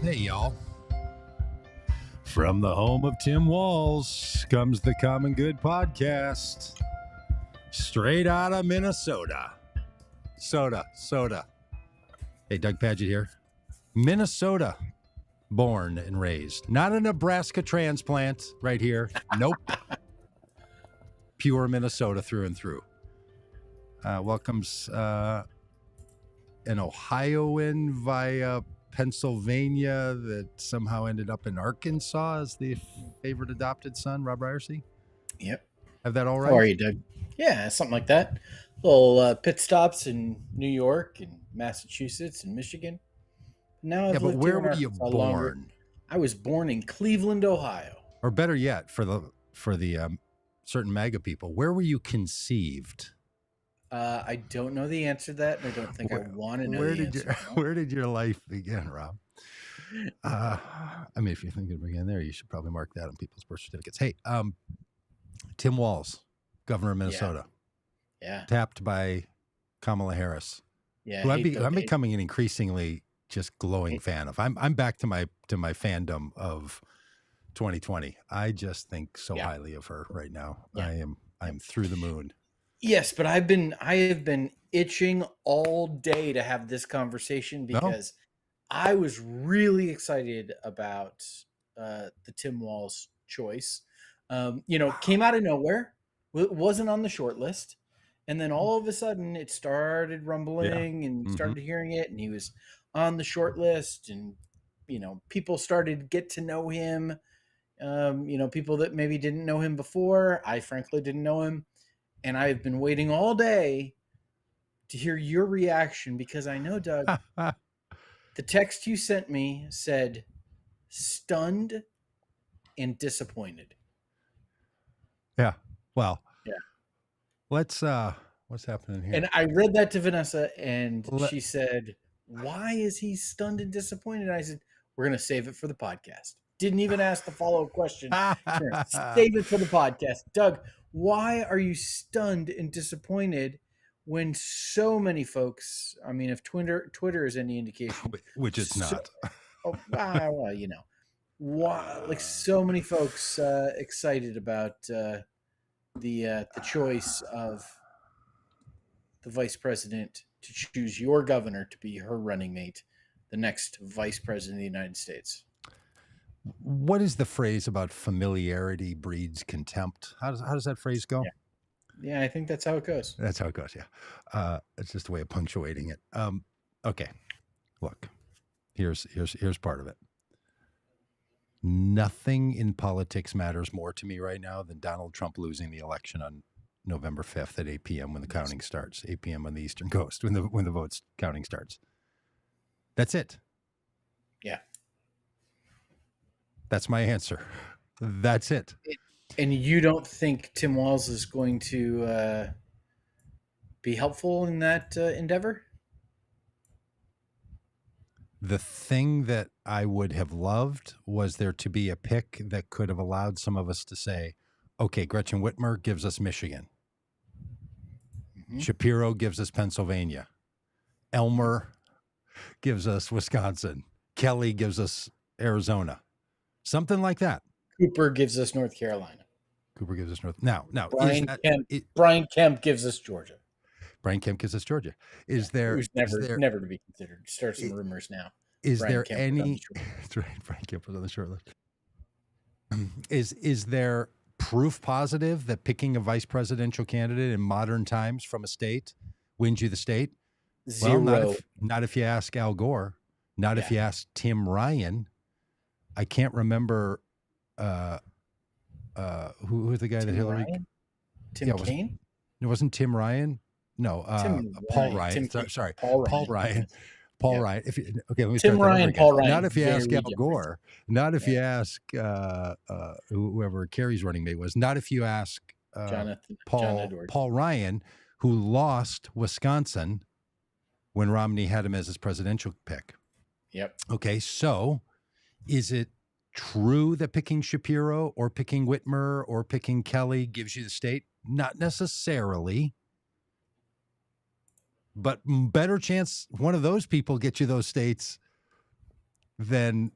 Hey, y'all. From the home of Tim Walz comes the Common Good podcast. Straight out of Minnesota. Soda. Hey, Doug Pagitt here. Minnesota born and raised. Not a Nebraska transplant right here. Nope. Pure Minnesota through and through. Welcomes an Ohioan via Pennsylvania that somehow ended up in Arkansas as the favorite adopted son, Robb Ryerse. Yep. Have that all right? How are you, Doug? Yeah, something like that. Little pit stops in New York and Massachusetts and Michigan. Now I've but lived where here in were you Arkansas born? longer. I was born in Cleveland, Ohio. Or better yet, for the certain MAGA people, where were you conceived? I don't know the answer to that, and I don't think I want to know the answer. Where did your life begin, Rob? I mean, if you think it began there, you should probably mark that on people's birth certificates. Hey, Tim Walz, governor of Minnesota. Yeah. Tapped by Kamala Harris. Yeah. Who I'm becoming an increasingly just glowing fan of. I'm back to my fandom of 2020. I just think so highly of her right now. Yeah. I'm through the moon. Yes, but I have been itching all day to have this conversation because I was really excited about the Tim Walz choice. Came out of nowhere. It wasn't on the short list. And then all of a sudden it started rumbling and started hearing it. And he was on the short list and, people started to get to know him. People that maybe didn't know him before. I frankly didn't know him. And I've been waiting all day to hear your reaction because I know, Doug, the text you sent me said stunned and disappointed. Yeah. Well, what's happening here? And I read that to Vanessa and she said, why is he stunned and disappointed? And I said, we're going to save it for the podcast. Didn't even ask the follow-up question. Save it for the podcast. Doug, why are you stunned and disappointed when so many folks, I mean, if Twitter is any indication. Which it's not. Well, why, like so many folks excited about the choice of the vice president to choose your governor to be her running mate, the next vice president of the United States. What is the phrase about familiarity breeds contempt? How does that phrase go? Yeah, I think that's how it goes. That's how it goes. Yeah, it's just a way of punctuating it. Okay, look, here's part of it. Nothing in politics matters more to me right now than Donald Trump losing the election on November 5th at 8 p.m. when the counting starts. 8 p.m. on the Eastern Coast when the votes counting starts. That's it. Yeah. That's my answer. That's it. And you don't think Tim Walz is going to be helpful in that endeavor? The thing that I would have loved was there to be a pick that could have allowed some of us to say, okay, Gretchen Whitmer gives us Michigan. Mm-hmm. Shapiro gives us Pennsylvania. Elmer gives us Wisconsin. Kelly gives us Arizona. Something like that. Cooper gives us North Carolina. Now, Brian Kemp gives us Georgia. Brian Kemp gives us Georgia. Is there never to be considered? Start some rumors now. Is Brian there Kemp any? That's right. Brian Kemp was on the short list. Is there proof positive that picking a vice presidential candidate in modern times from a state wins you the state? Zero. Well, not if you ask Al Gore. Not if you ask Tim Ryan. I can't remember who was the guy that Hillary. Ryan? Tim Kaine? It wasn't Tim Ryan. No, Paul Ryan. Sorry, Paul Ryan. Paul Ryan. Let me Tim Ryan, Paul Ryan. Not if you ask Al Gore. Not if you ask whoever Kerry's running mate was. Not if you ask Paul Ryan, who lost Wisconsin when Romney had him as his presidential pick. Yep. Okay, so is it true that picking Shapiro or picking Whitmer or picking Kelly gives you the state? Not necessarily. But better chance one of those people get you those states than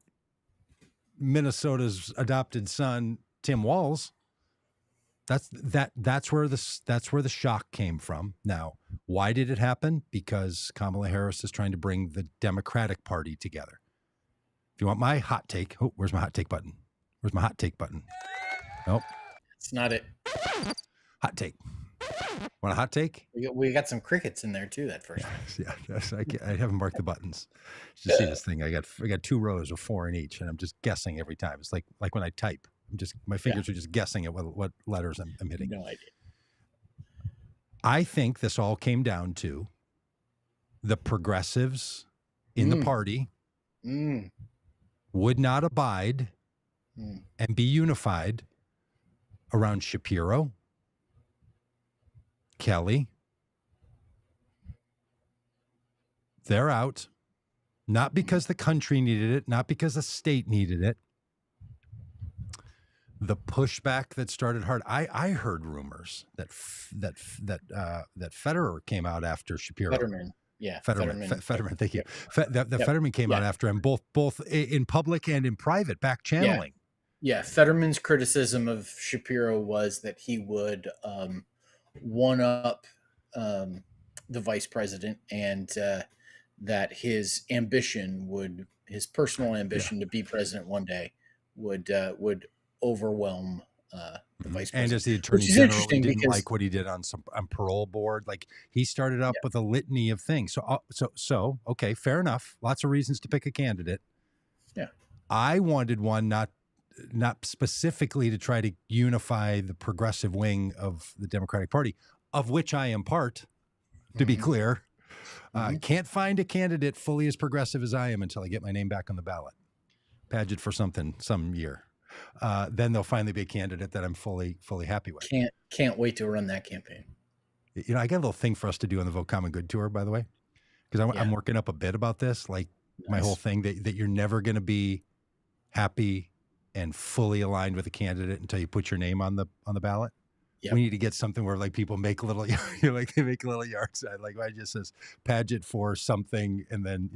Minnesota's adopted son, Tim Walz. That's where the shock came from. Now, why did it happen? Because Kamala Harris is trying to bring the Democratic Party together. If you want my hot take, where's my hot take button? Where's my hot take button? Nope. It's not it. Hot take. Want a hot take? We got some crickets in there too. That first one. Yeah. I haven't marked the buttons. Just see this thing. I got 2 rows of 4 in each, and I'm just guessing every time. It's like when I type. My fingers are just guessing at what letters I'm hitting. No idea. I think this all came down to the progressives in the party would not abide and be unified around Shapiro, Kelly. They're out, not because the country needed it, not because the state needed it. The pushback that started hard. I heard rumors that Federer came out after Shapiro. Fetterman. Fetterman. Thank you. Fetterman came out after him, both in public and in private, back channeling. Yeah. Fetterman's criticism of Shapiro was that he would one up the vice president, and that his personal ambition to be president one day would overwhelm the vice president. And as the attorney general, he didn't like what he did on parole board. Like, he started up with a litany of things. So okay, fair enough. Lots of reasons to pick a candidate. Yeah, I wanted one not specifically to try to unify the progressive wing of the Democratic Party, of which I am part. To be clear, can't find a candidate fully as progressive as I am until I get my name back on the ballot. Pagitt for some year. Then there'll finally be a candidate that I'm fully happy with. Can't wait to run that campaign. You know, I got a little thing for us to do on the Vote Common Good tour, by the way, because I'm working up a bit about this. Like, my whole thing that you're never going to be happy and fully aligned with a candidate until you put your name on the ballot. Yep. We need to get something where, like, people make little, they make a little yard sign. Like, I just says Pagitt for something, and then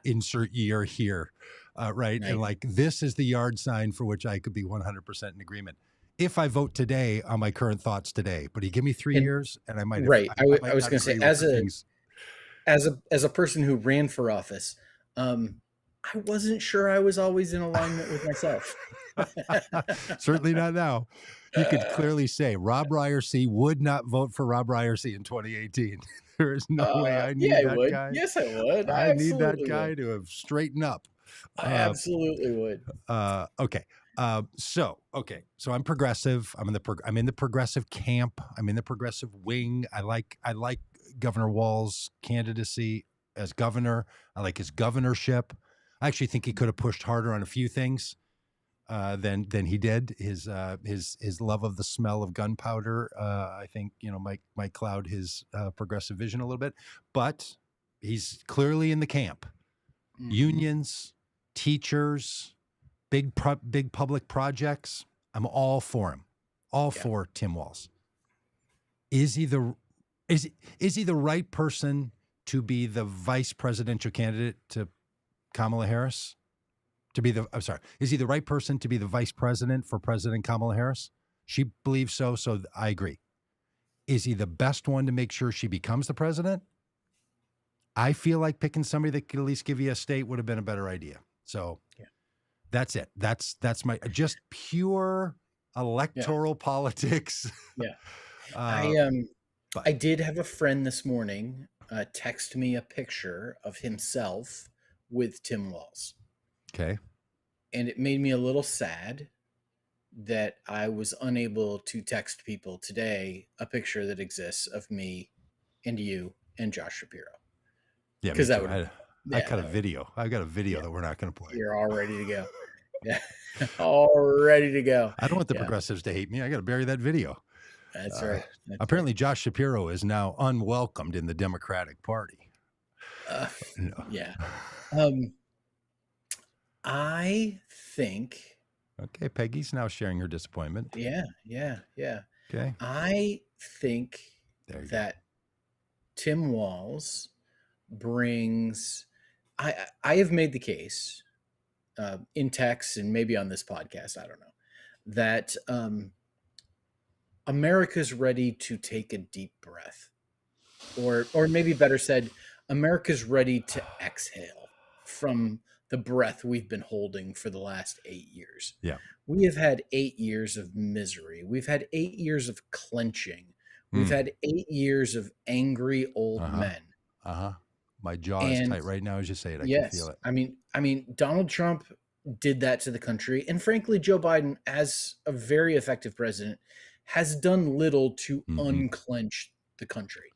insert year here. Right. And like, this is the yard sign for which I could be 100% in agreement if I vote today on my current thoughts today. But you give me 3 years and I might have, right. I was going to say, as a person who ran for office, I wasn't sure I was always in alignment with myself. Certainly not now. You could clearly say Robb Ryerse would not vote for Robb Ryerse in 2018. There is no way I need that guy. Yes, I would. I need that guy to have straightened up. I absolutely would. Okay. So I'm progressive. I'm in the progressive camp. I'm in the progressive wing. I like Governor Walz's candidacy as governor. I like his governorship. I actually think he could have pushed harder on a few things than he did. His love of the smell of gunpowder, I think, might cloud his progressive vision a little bit. But he's clearly in the camp. Unions, teachers, big public projects. I'm all for him. All for Tim Walz. Is he the right person to be the vice presidential candidate to Kamala Harris? Is he the right person to be the vice president for President Kamala Harris? She believes so I agree. Is he the best one to make sure she becomes the president? I feel like picking somebody that could at least give you a state would have been a better idea. So that's it. That's my just pure electoral politics. Yeah. I did have a friend this morning text me a picture of himself with Tim Walz. Okay. And it made me a little sad that I was unable to text people today a picture that exists of me and you and Josh Shapiro. Yeah, because I got a video. I got a video that we're not going to play. You're all ready to go. Yeah, all ready to go. I don't want the progressives to hate me. I got to bury that video. That's right. Apparently, Josh Shapiro is now unwelcomed in the Democratic Party. Yeah. I think. Okay, Peggy's now sharing her disappointment. Yeah. Okay. I think that Tim Walz brings I have made the case in text and maybe on this podcast, I don't know, that America's ready to take a deep breath, or maybe better said, America's ready to exhale from the breath we've been holding for the last 8 years. Yeah. We have had 8 years of misery. We've had 8 years of clenching. We've had 8 years of angry old men. My jaw is tight right now as you say it. I can feel it. I mean, Donald Trump did that to the country, and frankly, Joe Biden, as a very effective president, has done little to unclench the country.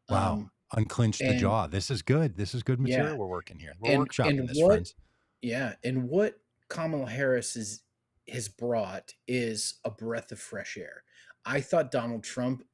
Wow. Unclench the jaw. This is good. This is good material we're working here. We're workshopping this, friends. Yeah. And what Kamala Harris has brought is a breath of fresh air. I thought Donald Trump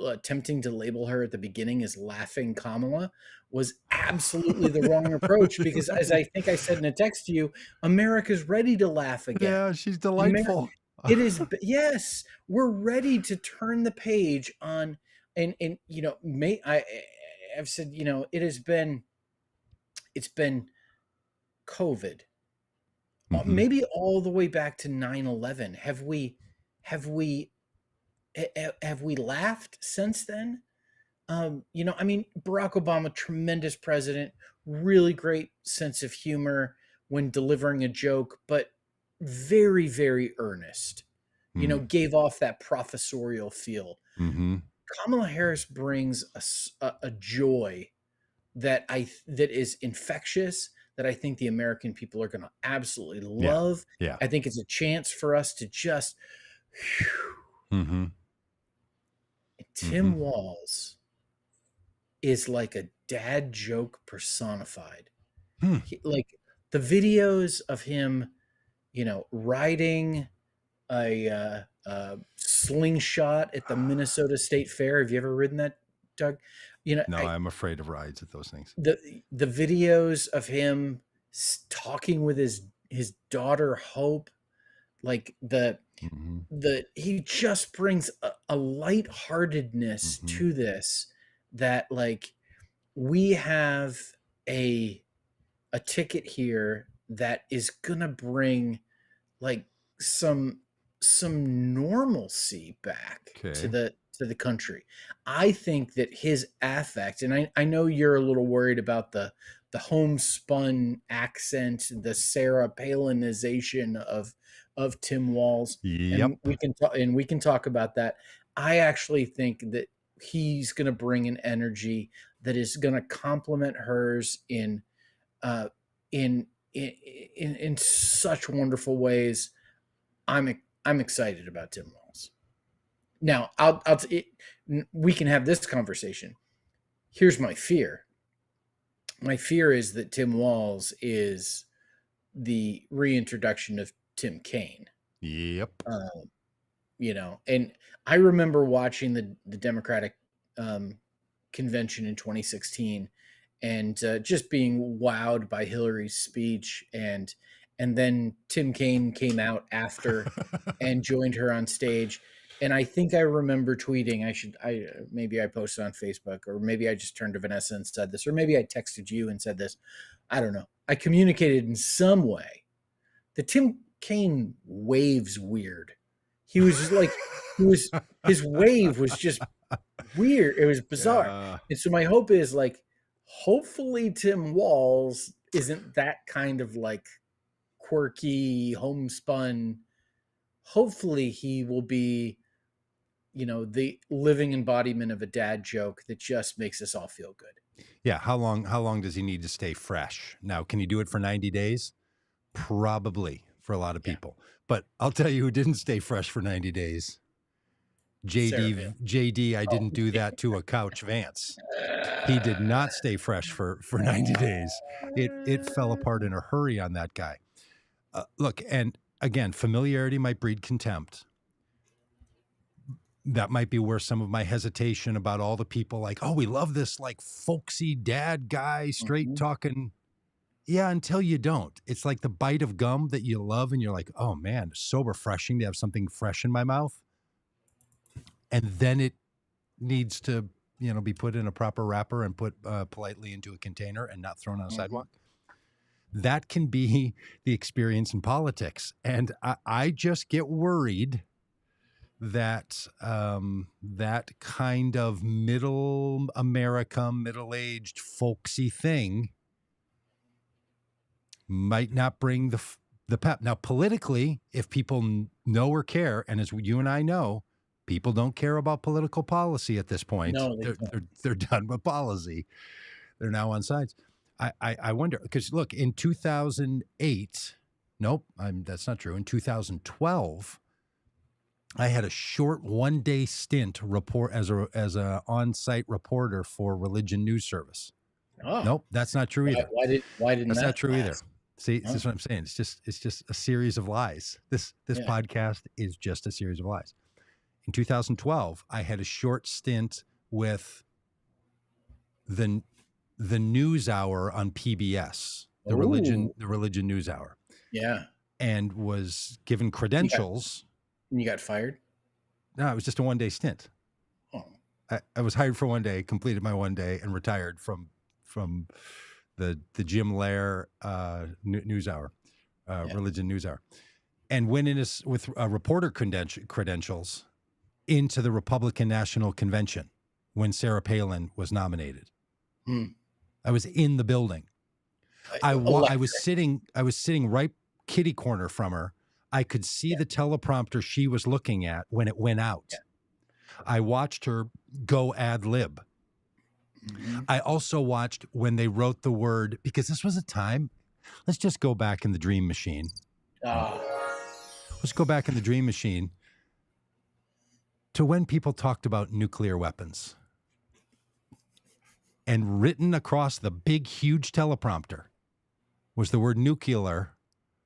attempting to label her at the beginning as Laughing Kamala was absolutely the wrong approach, because, as I think I said in a text to you, America's ready to laugh again. Yeah, she's delightful. It is. Yes, we're ready to turn the page on. And you know, I've said, you know, it's been COVID, maybe all the way back to 9/11. Have we laughed since then? You know, I mean, Barack Obama, tremendous president, really great sense of humor when delivering a joke, but very, very earnest. You know, gave off that professorial feel. Kamala Harris brings a joy that is infectious, that I think the American people are going to absolutely love. Yeah. I think it's a chance for us to just. Tim Walz is like a dad joke personified. Like the videos of him, you know, riding a slingshot at the Minnesota State Fair. Have you ever ridden that, Doug? You know, no, I'm afraid of rides at those things. The videos of him talking with his daughter Hope, like he just brings a lightheartedness to this, that like we have a ticket here that is gonna bring like some normalcy back to the country. I think that his affect, and I know you're a little worried about the homespun accent, the Sarah Palinization of Tim Walz. Yep. And we can talk about that. I actually think that he's going to bring an energy that is going to complement hers in such wonderful ways. I'm excited about Tim Walz. Now, we can have this conversation. Here's my fear. My fear is that Tim Walz is the reintroduction of Tim Kaine. Yep. You know, and I remember watching the Democratic convention in 2016 and just being wowed by Hillary's speech, and then Tim Kaine came out after and joined her on stage. And I think I remember tweeting, maybe I posted on Facebook, or maybe I just turned to Vanessa and said this, or maybe I texted you and said this. I don't know. I communicated in some way that Tim Kaine waves weird. He was just like, his wave was just weird. It was bizarre. Yeah. And so my hope is like, hopefully Tim Walz isn't that kind of like quirky, homespun. Hopefully he will be, you know, the living embodiment of a dad joke that just makes us all feel good. Yeah. How long does he need to stay fresh? Now, can he do it for 90 days? Probably, for a lot of people. Yeah. But I'll tell you who didn't stay fresh for 90 days. JD, I didn't do that to a couch Vance. He did not stay fresh for 90 days. It fell apart in a hurry on that guy. Look, and again, familiarity might breed contempt. That might be where some of my hesitation about all the people like, oh, we love this like folksy dad guy, straight talking. Yeah, until you don't. It's like the bite of gum that you love and you're like, oh man, it's so refreshing to have something fresh in my mouth. And then it needs to, you know, be put in a proper wrapper and put politely into a container and not thrown on a sidewalk. that can be the experience in politics. And I just get worried that that kind of middle America, middle-aged, folksy thing might not bring the pep. Now, politically, if people know or care, and as you and I know, people don't care about political policy at this point. No, they're done with policy. They're now on sides. I wonder, because look, in 2008, nope, that's not true. In 2012, I had a short one-day stint as a on-site reporter for Religion News Service. Oh. Nope, that's not true either. Why didn't that's that not true either? See, Oh. this is what I'm saying. It's just a series of lies. This podcast is just a series of lies. In 2012, I had a short stint with the News Hour on PBS, the religion News Hour. Yeah, and was given credentials. You got fired? No, it was just a one-day stint. Oh. I was hired for one day, completed my one day, and retired from the Jim Lehrer News Hour, Religion News Hour, and went in with reporter credentials into the Republican National Convention when Sarah Palin was nominated. I was in the building. I was sitting right kitty corner from her. I could see the teleprompter she was looking at when it went out. Yeah. I watched her go ad lib. Mm-hmm. I also watched when they wrote the word, because this was a time, let's just go back in the dream machine. Let's go back in the dream machine to when people talked about nuclear weapons. And written across the big, huge teleprompter was the word nuclear,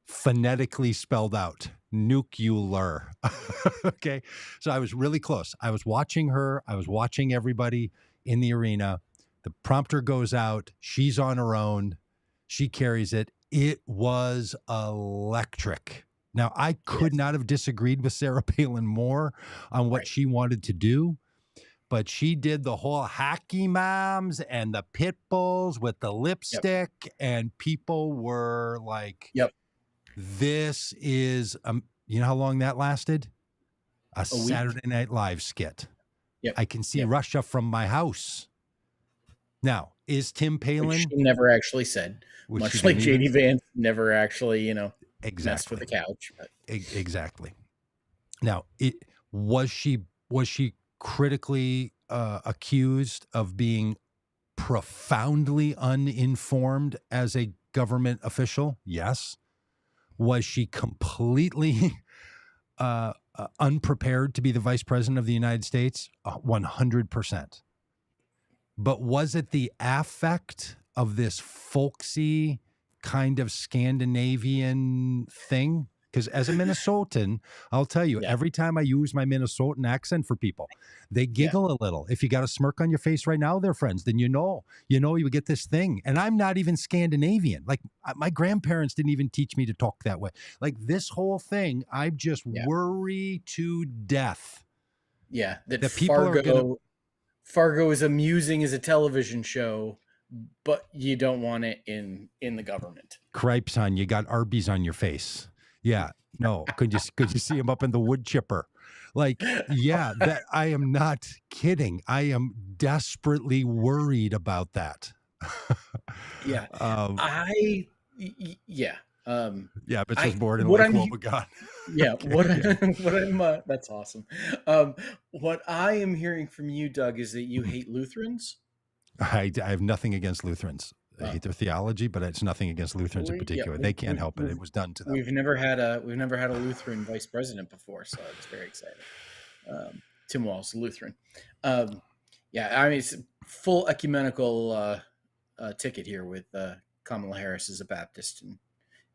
phonetically spelled out. Nuclear. Okay. So I was really close. I was watching her. I was watching everybody in the arena. The prompter goes out. She's on her own. She carries it. It was electric. Now, I could not have disagreed with Sarah Palin more on what she wanted to do, but she did the whole hacky moms and the pit bulls with the lipstick, and people were like, this is, you know how long that lasted? A Saturday Night Live skit. I can see Russia from my house. Now, is Tim Palin? Which she never actually said. Much like J.D. Vance never actually, messed with the couch. But. Exactly. Now, was she critically accused of being profoundly uninformed as a government official? Yes. Was she completely unprepared to be the vice president of the United States? 100%. But was it the affect of this folksy kind of Scandinavian thing? Because as a Minnesotan, I'll tell you, every time I use my Minnesotan accent for people, they giggle a little. If you got a smirk on your face right now, they're friends, then you get this thing. And I'm not even Scandinavian. Like, my grandparents didn't even teach me to talk that way. Like, this whole thing, I just worry to death. Yeah, that people Fargo is amusing as a television show, but you don't want it in the government. Cripes on, you got Arby's on your face. Yeah, no. Could you see him up in the wood chipper? Like, that I am not kidding. I am desperately worried about that. But she's bored and like, oh my God. That's awesome. What I am hearing from you, Doug, is that you hate Lutherans. I have nothing against Lutherans. I hate their theology, but it's nothing against Lutherans in particular. They can't help it. It was done to them. We've never had a Lutheran vice president before, so it's very exciting. Tim Walz, Lutheran. It's a full ecumenical ticket here with Kamala Harris as a Baptist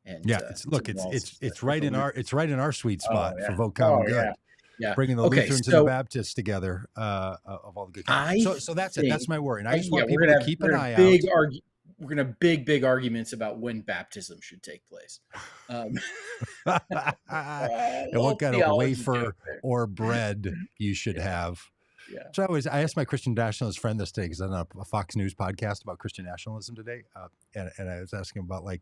and it's right in our sweet spot for vote common good. Yeah. Bringing the Lutherans and the Baptists together of all the good kinds. So that's it. That's my worry. And I just want people to keep an eye out. We're going to have big arguments about when baptism should take place. And what kind of wafer or bread you should have. Yeah. So I asked my Christian nationalist friend this day, because I did a Fox News podcast about Christian nationalism today. And I was asking about, like,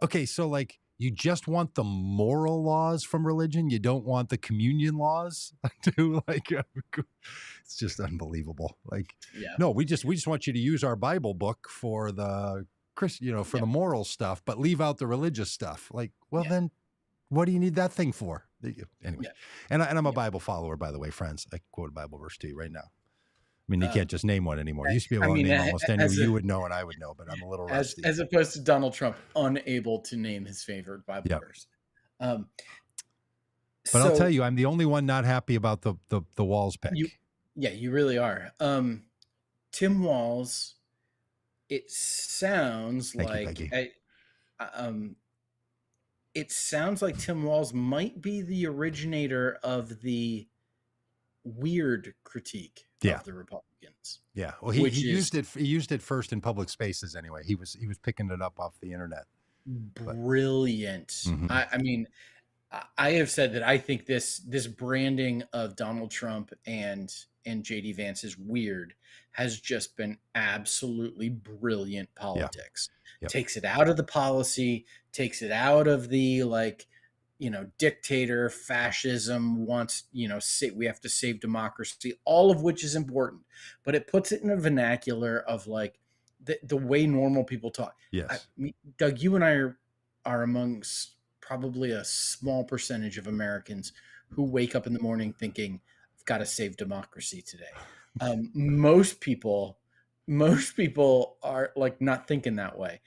Okay, so like you just want the moral laws from religion. You don't want the communion laws to like. It's just unbelievable. Like, Yeah. no, we just want you to use our Bible book for the for the moral stuff, but leave out the religious stuff. Like, well, then what do you need that thing for? Anyway, and I'm a Bible follower, by the way, friends. I quote a Bible verse to you right now. I mean, you can't just name one anymore. You used to be able to name almost any you would know and I would know, but I'm a little rusty. As opposed to Donald Trump, unable to name his favorite Bible verse. But I'll tell you, I'm the only one not happy about the Walz pick. You really are. Tim Walz, it sounds it sounds like Tim Walz might be the originator of the weird critique of the Republicans. Yeah. Well, he used it. He used it first in public spaces. Anyway, he was picking it up off the internet. Brilliant. I mean, I have said that I think this branding of Donald Trump and JD Vance is weird has just been absolutely brilliant politics. Takes it out of the policy, takes it out of the dictator, fascism, wants, we have to save democracy, all of which is important, but it puts it in a vernacular of like the way normal people talk. Yes. Doug, you and I are amongst probably a small percentage of Americans who wake up in the morning thinking, I've got to save democracy today. Most people are like not thinking that way,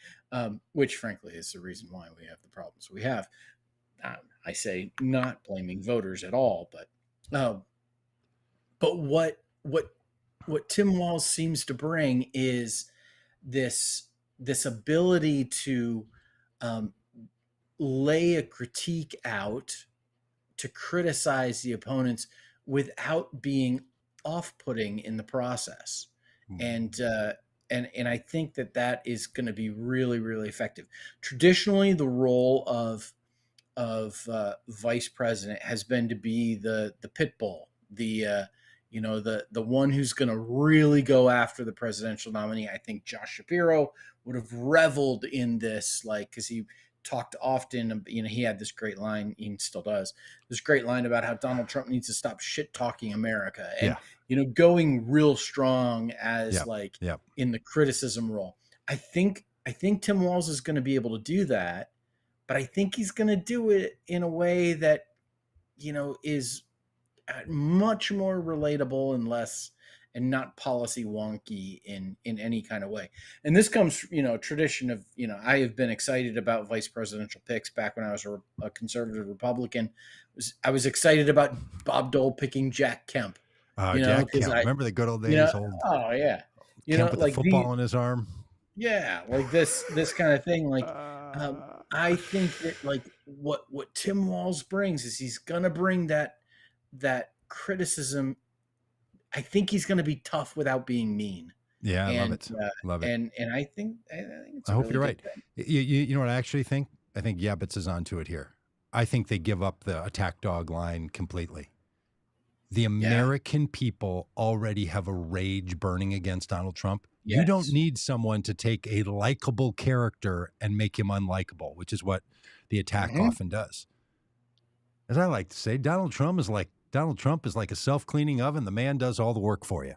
which frankly is the reason why we have the problems we have. I say not blaming voters at all, but what Tim Walz seems to bring is this ability to lay a critique out, to criticize the opponents without being off-putting in the process. And I think that is going to be really, really effective. Traditionally, the role of vice president has been to be the pit bull, the one who's going to really go after the presidential nominee. I think Josh Shapiro would have reveled in this, because he talked often, he had this great line, he still does, this great line about how Donald Trump needs to stop shit talking America and, going real strong as in the criticism role. I think Tim Walz is going to be able to do that, but I think he's going to do it in a way that, is much more relatable and not policy wonky in any kind of way. And this comes, tradition of, I have been excited about vice presidential picks back when I was a conservative Republican. I was excited about Bob Dole picking Jack Kemp. Jack Kemp. Remember the good old days? Oh yeah. Kemp with the football in his arm. Yeah. Like this kind of thing. I think that what Tim Walz brings is he's going to bring that criticism. I think he's going to be tough without being mean. Yeah, I love it. And I think it's I hope you're right. You know what I actually think? I think Yabbits is onto it here. I think they give up the attack dog line completely. The American people already have a rage burning against Donald Trump. Yes. You don't need someone to take a likable character and make him unlikable, which is what the attack often does. As I like to say, Donald Trump is like a self-cleaning oven. The man does all the work for you.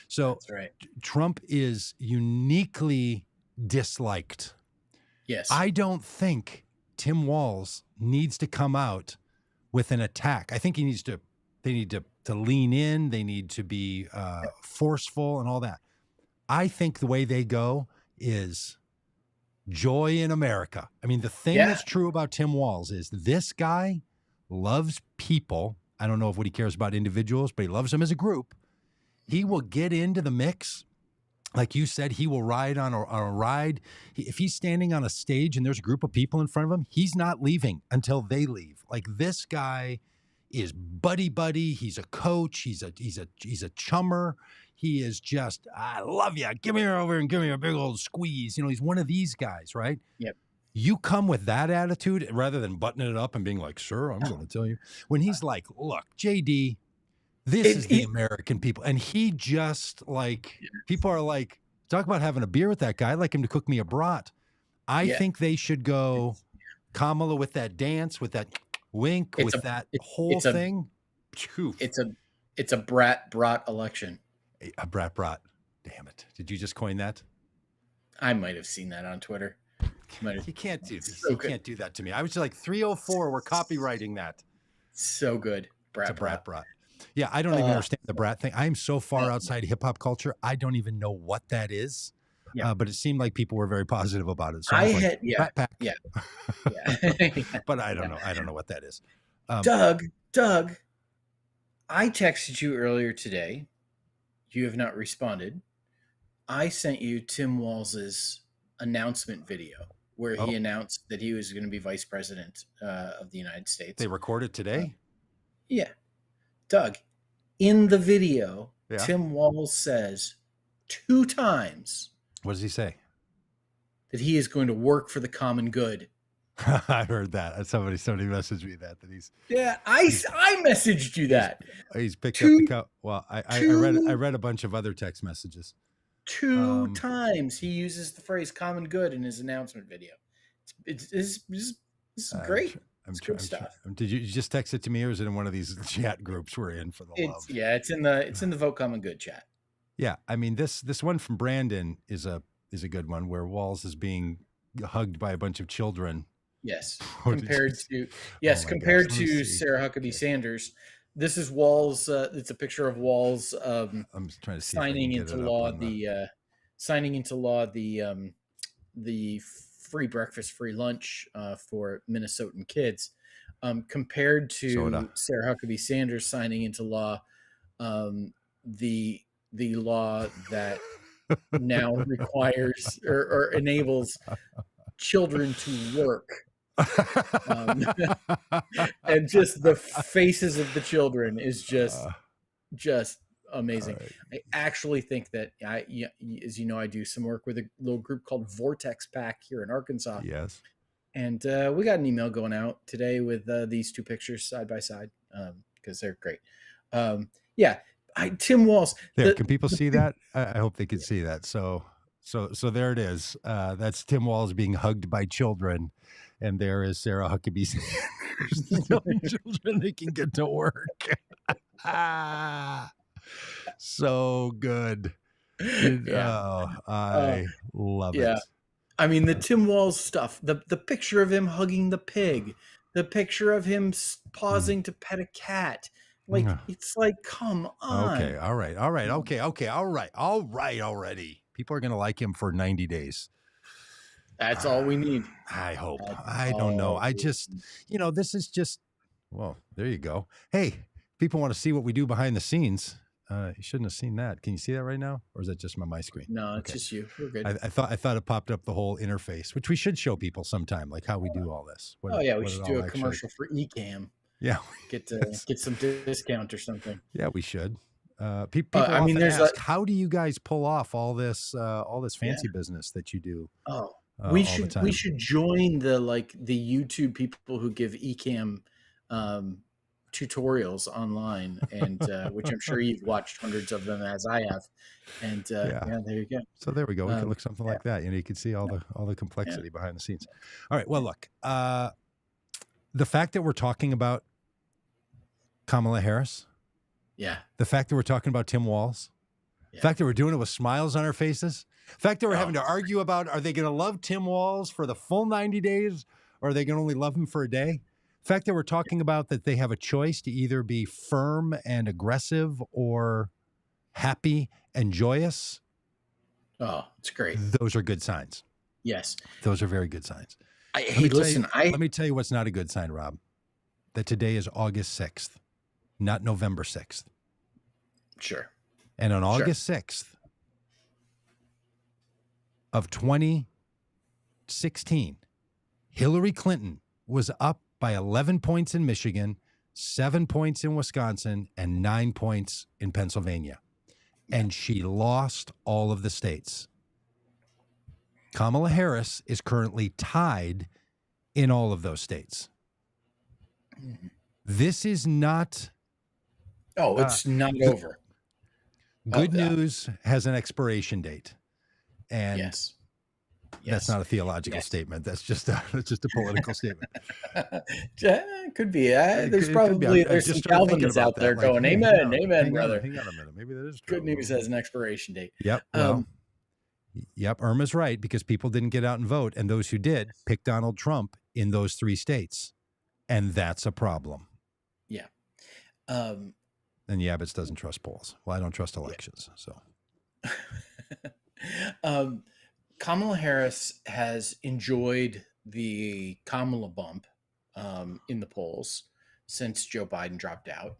So that's right. Trump is uniquely disliked. Yes. I don't think Tim Walz needs to come out with an attack. I think they need to lean in. They need to be forceful and all that. I think the way they go is joy in America. I mean, the thing that's true about Tim Walz is this guy loves people. I don't know what he cares about individuals, but he loves them as a group. He will get into the mix. Like you said, he will ride on a ride. If he's standing on a stage and there's a group of people in front of him, he's not leaving until they leave. Like this guy is buddy. He's a coach. He's a chummer. He is just, I love you. Give me over and give me a big old squeeze. He's one of these guys, right? Yep. You come with that attitude rather than buttoning it up and being like, sir, I'm going to tell you. When he's like, look, JD, this is the American people. And he just people are like, talk about having a beer with that guy. I'd like him to cook me a brat. I think they should go Kamala with that dance, with that wink, with that whole thing. It's a brat election. A brat. Damn it. Did you just coin that? I might have seen that on Twitter. You can't do this. You can't do that to me. I was like 304. We're copywriting that. So good. Brat. Yeah, I don't even understand the brat thing. I'm so far outside hip hop culture. I don't even know what that is. Yeah. But it seemed like people were very positive about it. So Brat Pack. Yeah. But I don't know. I don't know what that is. Doug, I texted you earlier today. You have not responded. I sent you Tim Walz's announcement video where he announced that he was going to be vice president of the United States. They recorded today? Yeah. Doug, in the video, Tim Walz says 2 times. What does he say? That he is going to work for the common good. I heard that. Somebody messaged me that he's. Yeah, I messaged you that. He's picked up the cup. Well, I read a bunch of other text messages. 2 times he uses the phrase "common good" in his announcement video. It's great. It's good stuff. Did you just text it to me, or is it in one of these chat groups we're in for the love? Yeah, it's in the Vote Common Good chat. Yeah, I mean this one from Brandon is a good one where Walz is being hugged by a bunch of children. Yes, compared to Sarah Huckabee Sanders. This is Walz. It's a picture of Walz. I'm trying to signing into law the free breakfast, free lunch for Minnesotan kids, compared to Sarah Huckabee Sanders signing into law the law that now requires or enables children to work. And just the faces of the children is just amazing. Right. I actually think that as you know, I do some work with a little group called Vortex Pack here in Arkansas. Yes. And we got an email going out today with these 2 pictures side by side because they're great. Tim Walz. Can people see that? I hope they can see that. So there it is. That's Tim Walz being hugged by children. And there is Sarah Huckabee Sanders telling children they can get to work. So good. I love it. I mean, the Tim Walz stuff, the picture of him hugging the pig, the picture of him pausing to pet a cat. Like, it's like, come on. Okay. All right. Okay. All right already. People are going to like him for 90 days. That's all we need. I hope. I don't know. I just, this is just, well, there you go. Hey, people want to see what we do behind the scenes. You shouldn't have seen that. Can you see that right now? Or is that just my screen? No, it's just you. We're good. I thought it popped up the whole interface, which we should show people sometime, like how we do all this. We should do a commercial for Ecamm. Yeah. Get some discount or something. Yeah, we should. People often ask, how do you guys pull off all this fancy business that you do? We should join the YouTube people who give Ecamm tutorials online, and which I'm sure you've watched hundreds of them as I have. And there you go. So there we go. We can look something like that. You can see all the complexity behind the scenes. All right. Well, look, the fact that we're talking about Kamala Harris, the fact that we're talking about Tim Walz, the fact that we're doing it with smiles on our faces, the fact that we're having to argue about, are they going to love Tim Walz for the full 90 days or are they going to only love him for a day? The fact that we're talking about that they have a choice to either be firm and aggressive or happy and joyous. Oh, it's great. Those are good signs. Yes. Those are very good signs. Let me tell you what's not a good sign, Rob. That today is August 6th, not November 6th. Sure. And on August 6th of 2016, Hillary Clinton was up by 11 points in Michigan, 7 points in Wisconsin, and 9 points in Pennsylvania. And she lost all of the states. Kamala Harris is currently tied in all of those states. This is not... it's not over. Good news has an expiration date. And That's Yes. not a theological statement. That's just a political statement. Could be. It There's could be. I there's some just started thinking Calvinists about out that. there Like, going, hey, "Amen, amen, brother." hang on a minute. Maybe that is true. Good news has an expiration date. Yep. Well, yep. Irma's right, because people didn't get out and vote, and those who did picked Donald Trump in those 3 states, and that's a problem. Yeah. And Yabbits doesn't trust polls. Well, I don't trust elections, so. Kamala Harris has enjoyed the Kamala bump in the polls since Joe Biden dropped out.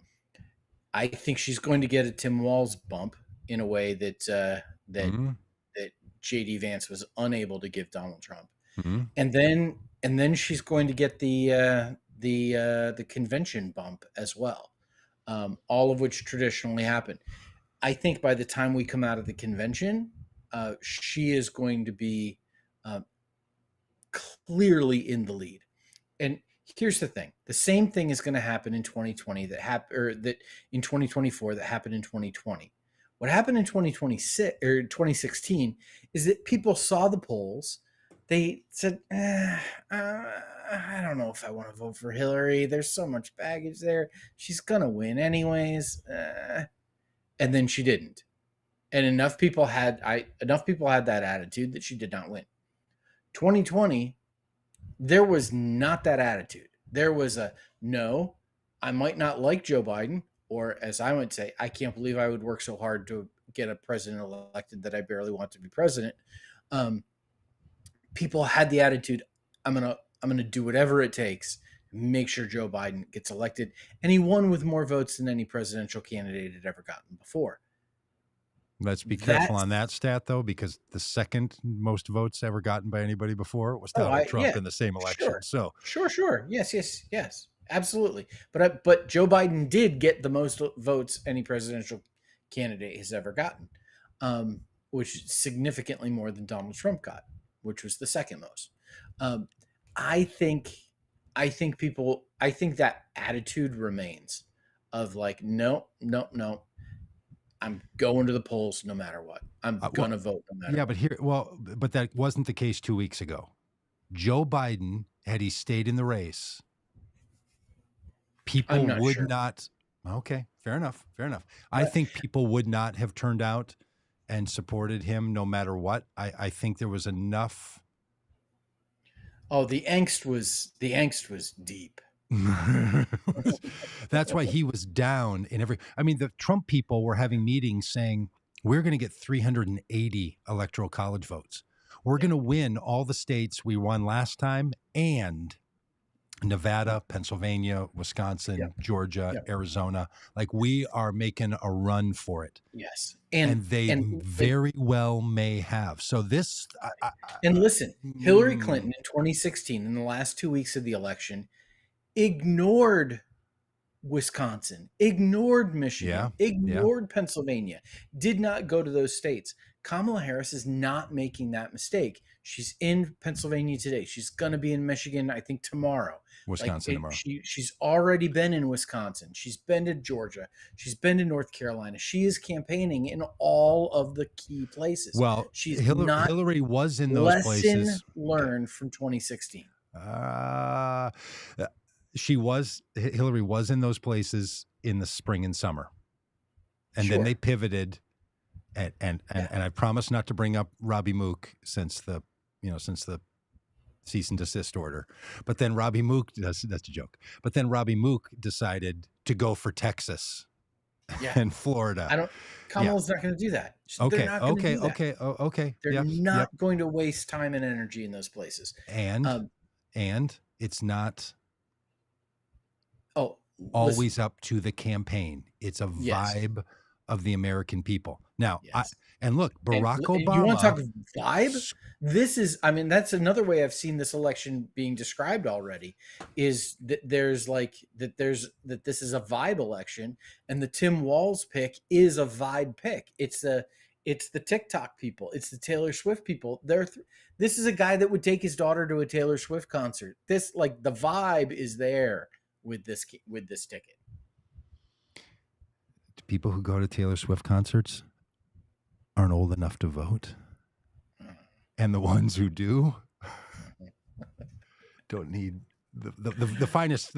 I think she's going to get a Tim Walz bump in a way that that J.D. Vance was unable to give Donald Trump, and then she's going to get the convention bump as well, all of which traditionally happen. I think by the time we come out of the convention, she is going to be clearly in the lead. And here's the thing: the same thing is going to happen in 2020 that in 2024 that happened in 2020. What happened in 2026 or 2016 is that people saw the polls. They said, I don't know if I want to vote for Hillary. There's so much baggage there. She's going to win anyways. And then she didn't. And enough people had that attitude that she did not win. 2020, there was not that attitude. There was a, no, I might not like Joe Biden, or as I would say, I can't believe I would work so hard to get a president elected that I barely want to be president. People had the attitude, I'm gonna do whatever it takes to make sure Joe Biden gets elected, and he won with more votes than any presidential candidate had ever gotten before. Let's be careful on that stat, though, because the second most votes ever gotten by anybody before was Donald Trump in the same election. Sure. Yes. Absolutely. But Joe Biden did get the most votes any presidential candidate has ever gotten, which is significantly more than Donald Trump got, which was the second most. I think that attitude remains of like, no. I'm going to the polls no matter what. I'm going to vote no matter what. But that wasn't the case 2 weeks ago. Joe Biden, had he stayed in the race, people would not. Okay, fair enough. I think people would not have turned out and supported him no matter what. I think there was enough. Oh, the angst was deep. That's why he was down in the Trump people were having meetings saying, we're going to get 380 electoral college votes. We're going to win all the states we won last time, and Nevada, Pennsylvania, Wisconsin, Georgia, Arizona. Like, we are making a run for it. Yes. And they very well may have. So this. And listen, Hillary Clinton in 2016, in the last 2 weeks of the election, ignored Wisconsin, ignored Michigan, ignored Pennsylvania, did not go to those states. Kamala Harris is not making that mistake. She's in Pennsylvania today. She's going to be in Michigan, I think, tomorrow. Wisconsin tomorrow. She's already been in Wisconsin. She's been to Georgia. She's been to North Carolina. She is campaigning in all of the key places. Well, Hillary was in those places. Lesson learned from 2016. Hillary was in those places in the spring and summer, and then they pivoted, and I promise not to bring up Robbie Mook since the cease and desist order, but then Robbie Mook, that's a joke, but then Robbie Mook decided to go for Texas and Florida. Kamala's not going to do that. Okay. They're not going to waste time and energy in those places. And it's not always up to the campaign. It's a vibe of the American people. Now, look, Barack Obama. You want to talk vibe? This is, that's another way I've seen this election being described already, is that this is a vibe election, and the Tim Walz pick is a vibe pick. It's the TikTok people. It's the Taylor Swift people. This is a guy that would take his daughter to a Taylor Swift concert. The vibe is there with this ticket. People who go to Taylor Swift concerts aren't old enough to vote. And the ones who do don't need the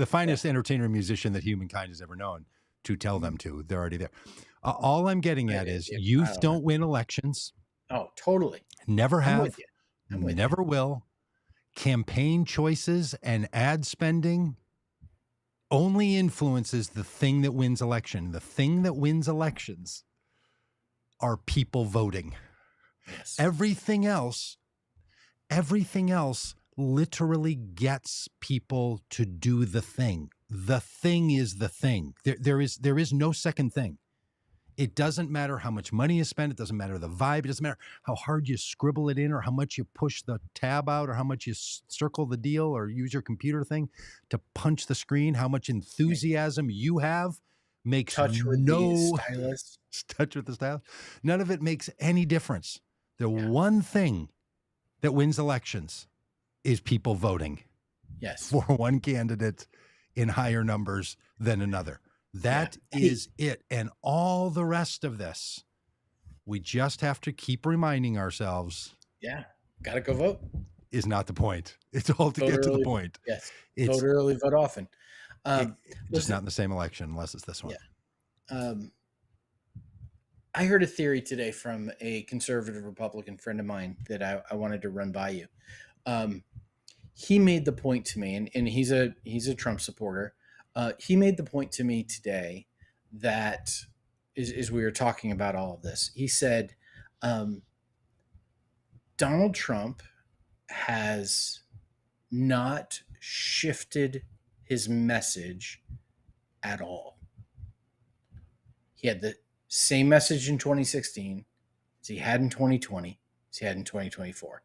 finest entertainer and musician that humankind has ever known to tell them to. They're already there. All I'm getting at is youth don't win elections. Oh, totally. Never have. I'm with you. Never will. Campaign choices and ad spending only influences the thing that wins election. The thing that wins elections are people voting. Yes. Everything else literally gets people to do the thing. The thing is the thing. There is no second thing. It doesn't matter how much money you spend. It doesn't matter the vibe. It doesn't matter how hard you scribble it in or how much you push the tab out or how much you circle the deal or use your computer thing to punch the screen. How much enthusiasm you have makes touch with the stylus. Touch with the stylus. None of it makes any difference. The one thing that wins elections is people voting. Yes. For one candidate in higher numbers than another. That is it. And all the rest of this, we just have to keep reminding ourselves. Yeah. Got to go vote. Is not the point. It's all to get to the point. Yes. Vote early, vote often. Just not in the same election unless it's this one. Yeah. I heard a theory today from a conservative Republican friend of mine that I wanted to run by you. He made the point to me, and he's a Trump supporter. He made the point to me today that as we were talking about all of this, he said, Donald Trump has not shifted his message at all. He had the same message in 2016 as he had in 2020, as he had in 2024.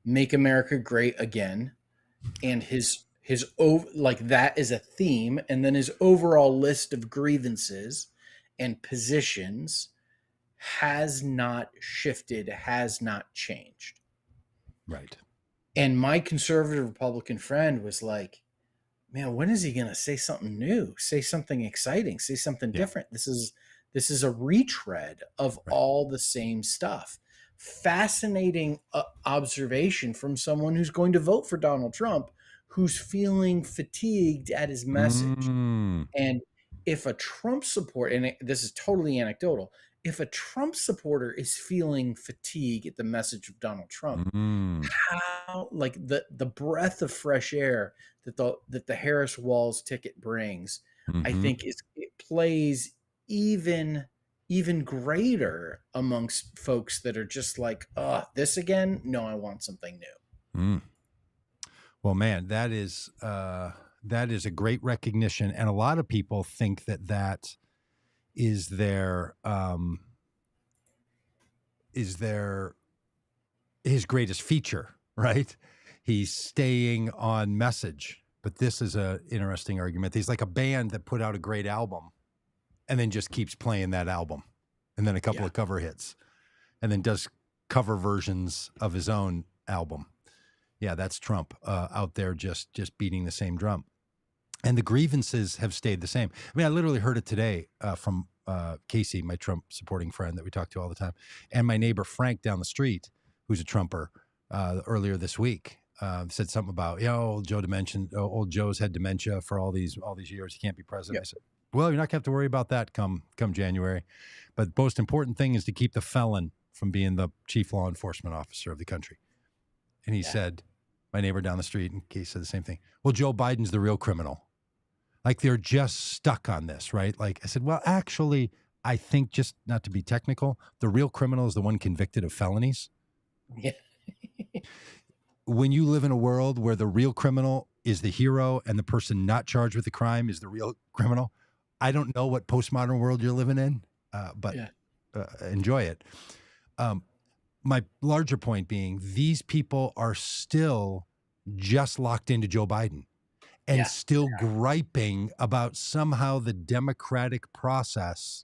Make America great again. And his like that is a theme, and then his overall list of grievances and positions has not shifted, has not changed. Right. And my conservative Republican friend was like, man, when is he going to say something new, say something exciting, say something different? This is a retread of all the same stuff. Fascinating observation from someone who's going to vote for Donald Trump, who's feeling fatigued at his message. And if a Trump supporter, and this is totally anecdotal, if a Trump supporter is feeling fatigue at the message of Donald Trump, how, like the breath of fresh air that the Harris Walz ticket brings, I think it plays even greater amongst folks that are just like, this again? No, I want something new. Well, man, that is a great recognition, and a lot of people think that is his greatest feature, right? He's staying on message. But this is an interesting argument. He's like a band that put out a great album and then just keeps playing that album, and then a couple of cover hits, and then does cover versions of his own album. Yeah, that's Trump out there just beating the same drum. And the grievances have stayed the same. I mean, I literally heard it today from Casey, my Trump supporting friend that we talk to all the time, and my neighbor Frank down the street, who's a Trumper, earlier this week. Said something about, old Joe's had dementia for all these years. He can't be president. I said, well, you're not going to have to worry about that come January. But the most important thing is to keep the felon from being the chief law enforcement officer of the country. And he said, my neighbor down the street, and he said the same thing. Well, Joe Biden's the real criminal. Like, they're just stuck on this, right? Like, I said, well, actually, I think, just not to be technical, the real criminal is the one convicted of felonies. Yeah. When you live in a world where the real criminal is the hero and the person not charged with the crime is the real criminal, I don't know what postmodern world you're living in, but enjoy it. My larger point being, these people are still just locked into Joe Biden and still griping about somehow the democratic process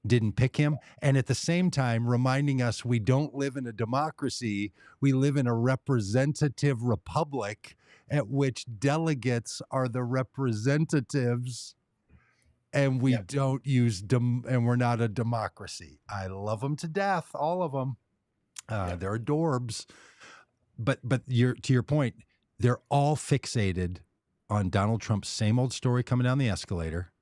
didn't pick him, and at the same time reminding us we don't live in a democracy, we live in a representative republic at which delegates are the representatives, and we don't use and we're not a democracy. I love them to death, all of them. They're adorbs, but to your point, they're all fixated on Donald Trump's same old story coming down the escalator,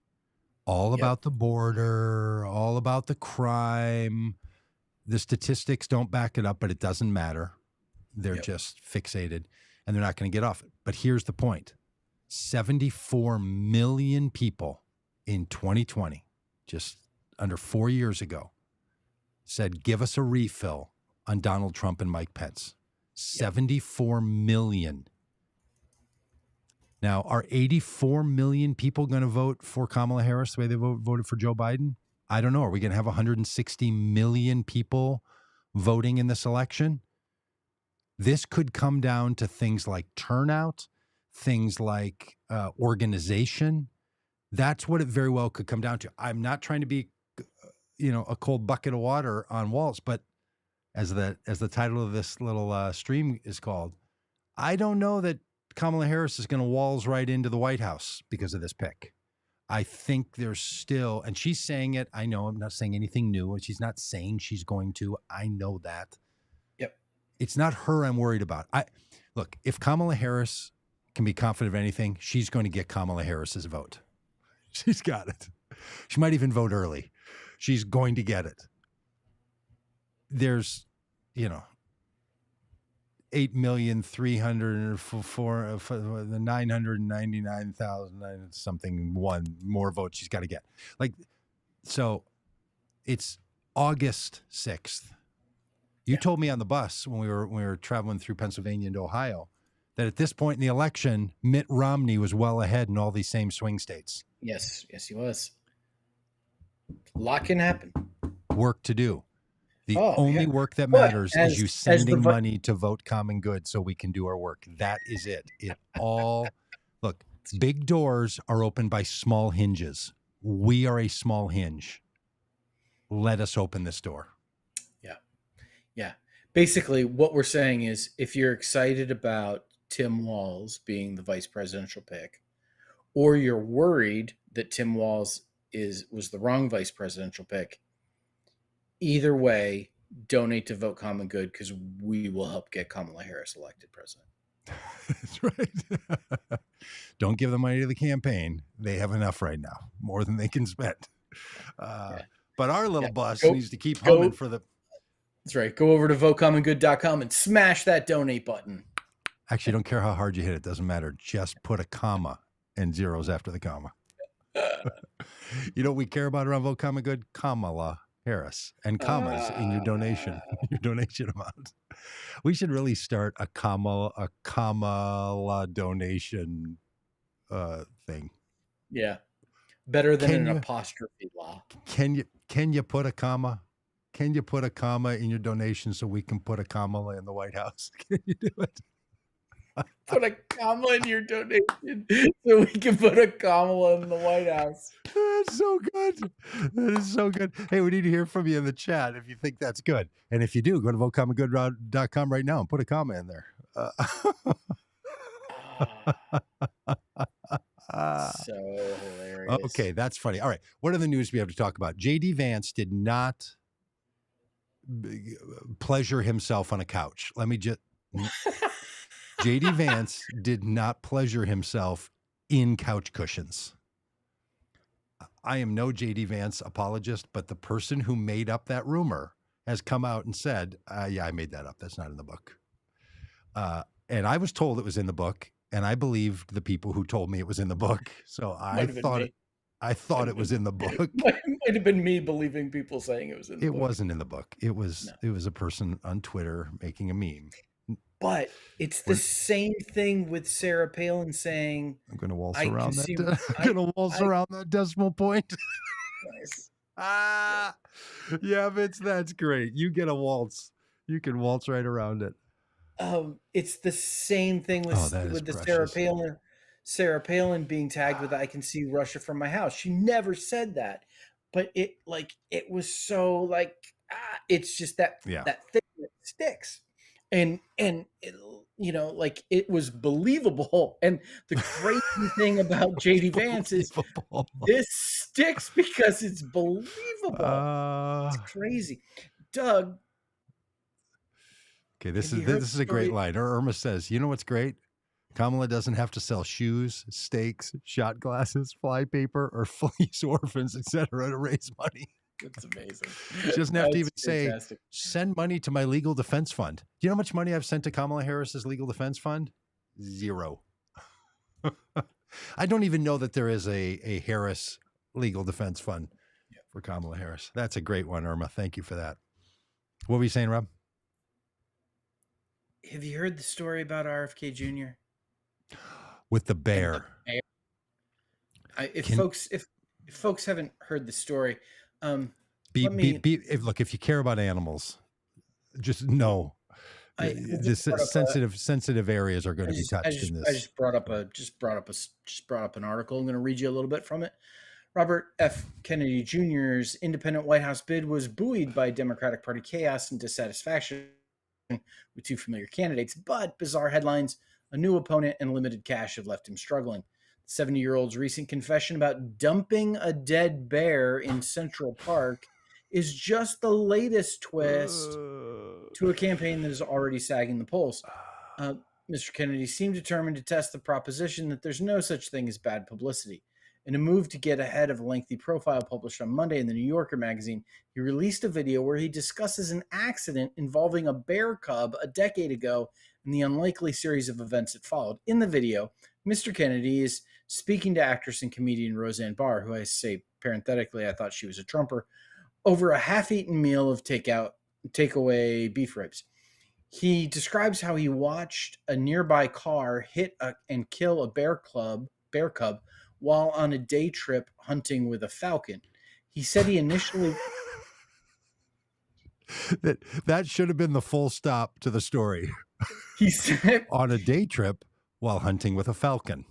all about the border, all about the crime. The statistics don't back it up, but it doesn't matter. They're just fixated, and they're not going to get off it. But here's the point. 74 million people in 2020, just under 4 years ago, said, give us a refill on Donald Trump and Mike Pence. 74 million. Now, are 84 million people going to vote for Kamala Harris the way they voted for Joe Biden? I don't know. Are we going to have 160 million people voting in this election? This could come down to things like turnout, things like organization. That's what it very well could come down to. I'm not trying to be, a cold bucket of water on Walz, but as the title of this little stream is called, I don't know that Kamala Harris is going to waltz right into the White House because of this pick. I think there's still, and she's saying it. I know I'm not saying anything new, and she's not saying she's going to. I know that. Yep. It's not her I'm worried about. Look, if Kamala Harris can be confident of anything, she's going to get Kamala Harris's vote. She's got it. She might even vote early. She's going to get it. There's, 8,304,999,000 something one more votes she's got to get. So it's August 6th. You told me on the bus when we were traveling through Pennsylvania into Ohio that at this point in the election, Mitt Romney was well ahead in all these same swing states. Yes, he was. A lot can happen. Work to do. The only work that matters is you sending money to vote common good so we can do our work. That is it. Look, big doors are opened by small hinges. We are a small hinge. Let us open this door. Yeah. Basically, what we're saying is if you're excited about Tim Walz being the vice presidential pick, or you're worried that Tim Walz was the wrong vice presidential pick, either way, donate to Vote Common Good because we will help get Kamala Harris elected president. That's right. Don't give the money to the campaign. They have enough right now, more than they can spend. But our little bus needs to keep humming for the... That's right. Go over to votecommongood.com and smash that donate button. Actually, don't care how hard you hit it. Doesn't matter. Just put a comma and zeros after the comma. You know what we care about around Vote Common Good? Kamala Harris and commas in your donation amount. We should really start a Kamala donation thing. Yeah. Better than an apostrophe law. Can you put a comma? Can you put a comma in your donation so we can put a Kamala in the White House? Can you do it? Put a comma in your donation so we can put a Kamala in the White House. That's so good. That is so good. Hey, we need to hear from you in the chat if you think that's good. And if you do, go to votecommongood.com right now and put a comma in there. So hilarious. Okay, that's funny. All right. What other news we have to talk about? J.D. Vance did not pleasure himself on a couch. Let me just... J.D. Vance did not pleasure himself in couch cushions. I am no J.D. Vance apologist, but the person who made up that rumor has come out and said, yeah, I made that up. That's not in the book. And I was told it was in the book, and I believed the people who told me it was in the book. So I thought it was in the book. Might have been me believing people saying it was in the book. It wasn't in the book. It was a person on Twitter making a meme. But it's the same thing with Sarah Palin saying, I'm going to waltz around that. I'm going to waltz around that decimal point. Nice. Yeah, Vince, that's great. You get a waltz. You can waltz right around it. It's the same thing with the Sarah Palin being tagged with I can see Russia from my house. She never said that, but it was so it's just that thing that sticks. And it, it was believable. And the crazy thing about J.D. Vance is this sticks because it's believable. It's crazy. Doug, Okay, this is a great line. Irma says, "You know what's great? Kamala doesn't have to sell shoes, steaks, shot glasses, flypaper, or fleece orphans, etc., to raise money. That's amazing. She doesn't have to even fantastic. say, send money to my legal defense fund. Do you know how much money I've sent to Kamala Harris's legal defense fund? 0. I don't even know that there is a Harris legal defense fund for Kamala Harris. That's a great one, Irma. Thank you for that. What were you saying, Rob? Have you heard the story about RFK Jr.? With the bear. If folks haven't heard the story, look, if you care about animals, just know sensitive areas are going to be touched in this. I just brought up an article. I'm going to read you a little bit from it. Robert F. Kennedy Jr.'s independent White House bid was buoyed by Democratic Party chaos and dissatisfaction with 2 familiar candidates, but bizarre headlines, a new opponent, and limited cash have left him struggling. The 70-year-old's recent confession about dumping a dead bear in Central Park is just the latest twist to a campaign that is already sagging the polls. Mr. Kennedy seemed determined to test the proposition that there's no such thing as bad publicity. In a move to get ahead of a lengthy profile published on Monday in the New Yorker magazine, he released a video where he discusses an accident involving a bear cub a decade ago and the unlikely series of events that followed. In the video, Mr. Kennedy is speaking to actress and comedian Roseanne Barr, who I say parenthetically I thought she was a Trumper, over a half-eaten meal of takeaway beef ribs. He describes how he watched a nearby car hit and kill a bear cub while on a day trip hunting with a falcon. He said he initially... that should have been the full stop to the story. He said... on a day trip while hunting with a falcon.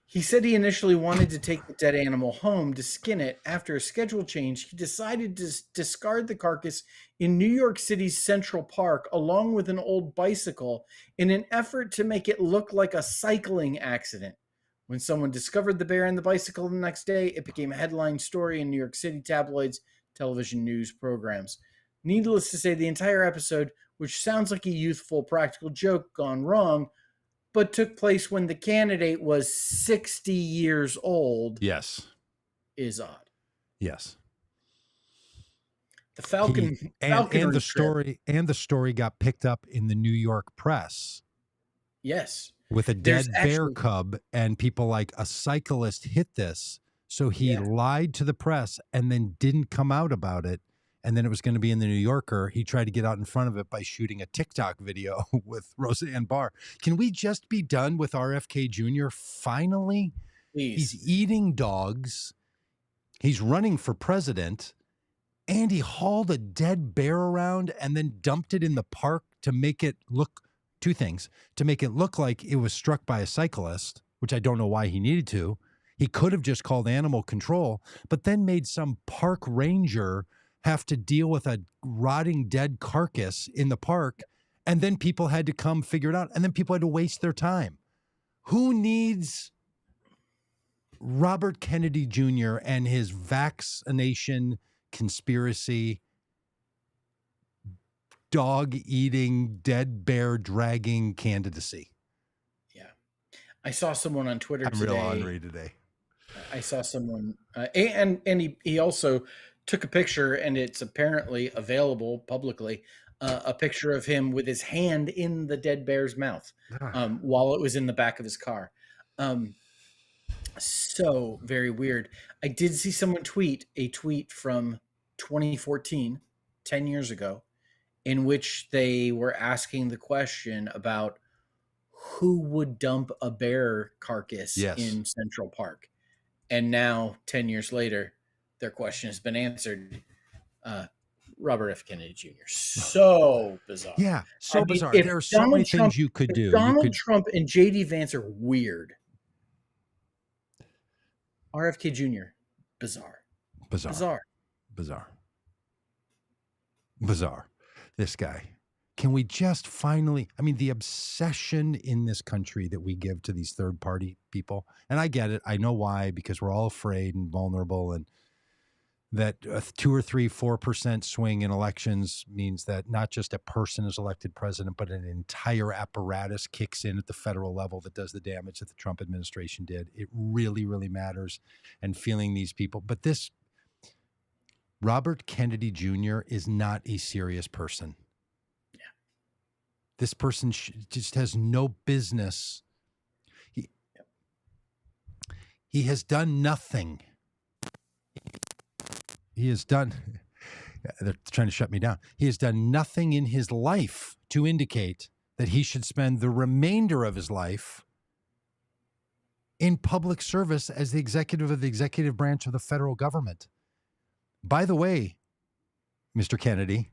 He said he initially wanted to take the dead animal home to skin it. After a schedule change, he decided to discard the carcass in New York City's Central Park along with an old bicycle in an effort to make it look like a cycling accident. When someone discovered the bear and the bicycle the next day, it became a headline story in New York City tabloids, television news programs. Needless to say, the entire episode, which sounds like a youthful practical joke gone wrong, but took place when the candidate was 60 years old. Yes. Is odd. Yes. The Falcon and the story got picked up in the New York press. Yes. With a dead bear cub, and people like, a cyclist hit this. So he lied to the press and then didn't come out about it. And then it was going to be in the New Yorker. He tried to get out in front of it by shooting a TikTok video with Roseanne Barr. Can we just be done with RFK Jr. finally? Please. He's eating dogs. He's running for president. And he hauled a dead bear around and then dumped it in the park to make it look, 2 things, to make it look like it was struck by a cyclist, which I don't know why he needed to. He could have just called animal control, but then made some park ranger have to deal with a rotting dead carcass in the park, and then people had to come figure it out, and then people had to waste their time. Who needs Robert Kennedy Jr. and his vaccination conspiracy, dog-eating, dead bear-dragging candidacy? Yeah. I saw someone on Twitter today. I'm real ornery today. I saw someone, and he also took a picture, and it's apparently available publicly, a picture of him with his hand in the dead bear's mouth while it was in the back of his car. So very weird. I did see someone tweet a tweet from 2014, 10 years ago, in which they were asking the question about who would dump a bear carcass in Central Park. And now, 10 years later, their question has been answered. Robert F. Kennedy Jr. So bizarre. Yeah, so bizarre. There are so many things you could do. Donald Trump and J.D. Vance are weird. RFK Jr. Bizarre. This guy. Can we just finally, the obsession in this country that we give to these third-party people, and I get it. I know why, because we're all afraid and vulnerable, and that a 2 or 3, 4% swing in elections means that not just a person is elected president, but an entire apparatus kicks in at the federal level that does the damage that the Trump administration did. It really, really matters. And feeling these people. But this Robert Kennedy Jr. is not a serious person. Yeah. This person just has no business. He has done nothing. He has done, they're trying to shut me down. He has done nothing in his life to indicate that he should spend the remainder of his life in public service as the executive of the executive branch of the federal government. By the way, Mr. Kennedy,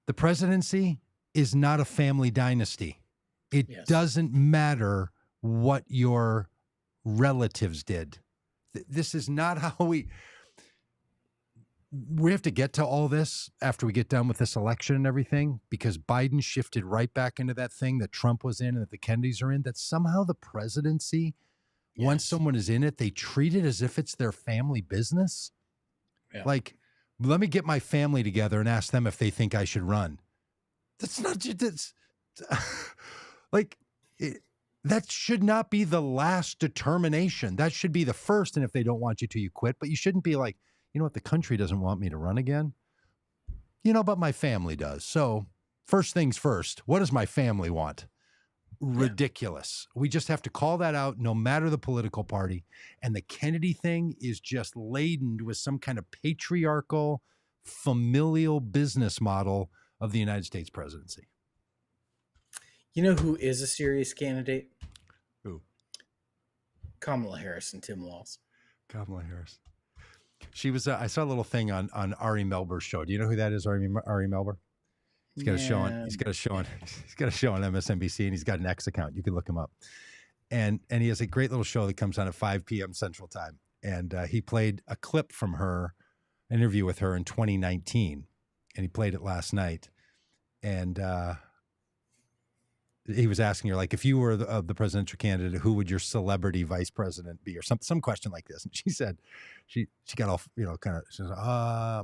the presidency is not a family dynasty. It doesn't matter what your relatives did. This is not how we have to get to all this after we get done with this election and everything, because Biden shifted right back into that thing that Trump was in and that the Kennedys are in, that somehow the presidency, once someone is in it, they treat it as if it's their family business. Yeah. Like, let me get my family together and ask them if they think I should run. That's not just, that should not be the last determination. That should be the first. And if they don't want you to, you quit. But you shouldn't be like, you know what, the country doesn't want me to run again. You know, but my family does. So first things first, what does my family want? Ridiculous. We just have to call that out no matter the political party. And the Kennedy thing is just laden with some kind of patriarchal, familial business model of the United States presidency. You know who is a serious candidate? Who? Kamala Harris and Tim Walz. Kamala Harris. She was. I saw a little thing on Ari Melber's show. Do you know who that is? Ari Melber. He's got a show on. He's got a show on. He's got a show on MSNBC, and he's got an X account. You can look him up. And he has a great little show that comes on at 5 p.m. Central Time. And he played a clip from her interview with her in 2019, and he played it last night. And he was asking her, like, if you were the presidential candidate, who would your celebrity vice president be, or some question like this. And she said, she got all, kind of, she says,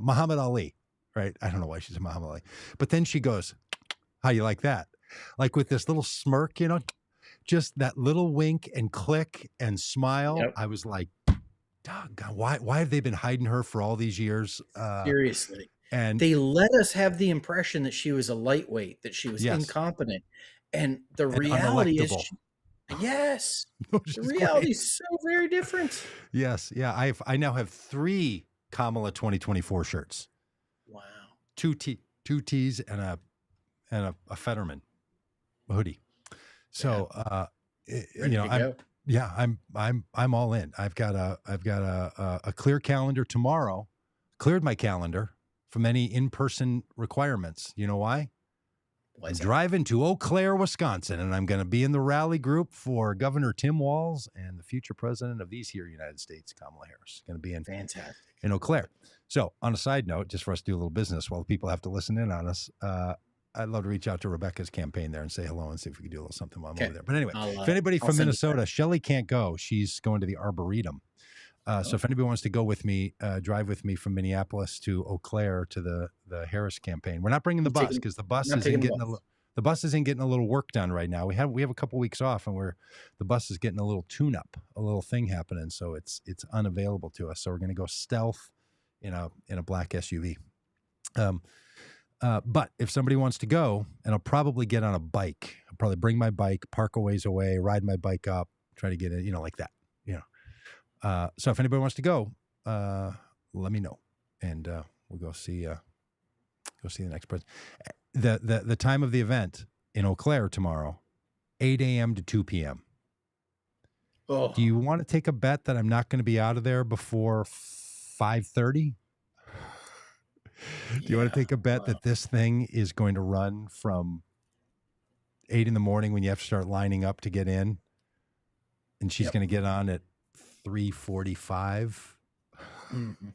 Muhammad Ali, right? I don't know why she said Muhammad Ali, but then she goes, how you like that? Like with this little smirk, just that little wink and click and smile. Yep. I was like, God, why have they been hiding her for all these years? Seriously. And they let us have the impression that she was a lightweight, that she was incompetent. And the reality is, the reality is so very different. Yes. Yeah. I now have 3 Kamala 2024 shirts. Wow. 2 tees and a Fetterman hoodie. So, I'm all in. I've got a clear calendar tomorrow, cleared my calendar from any in-person requirements. You know why? I'm driving to Eau Claire, Wisconsin, and I'm going to be in the rally group for Governor Tim Walz and the future president of these here United States, Kamala Harris. Going to be in Eau Claire. So on a side note, just for us to do a little business while the people have to listen in on us, I'd love to reach out to Rebecca's campaign there and say hello and see if we can do a little something while I'm over there. But anyway, if anybody from Minnesota, Shelley can't go. She's going to the Arboretum. So if anybody wants to go with me, drive with me from Minneapolis to Eau Claire to the Harris campaign. We're not bringing the bus because the bus isn't getting a little work done right now. We have a couple weeks off, and the bus is getting a little tune-up, a little thing happening, so it's unavailable to us. So we're going to go stealth in a black SUV. But if somebody wants to go, and I'll probably get on a bike. I'll probably bring my bike, park a ways away, ride my bike up, try to get it, like that. So if anybody wants to go, let me know, and we'll go see the next president. The time of the event in Eau Claire tomorrow, 8 a.m. to 2 p.m. Oh. Do you want to take a bet that I'm not going to be out of there before 5:30? Do you want to take a bet that this thing is going to run from 8 in the morning when you have to start lining up to get in, and she's going to get on at 3:45? Mm-hmm.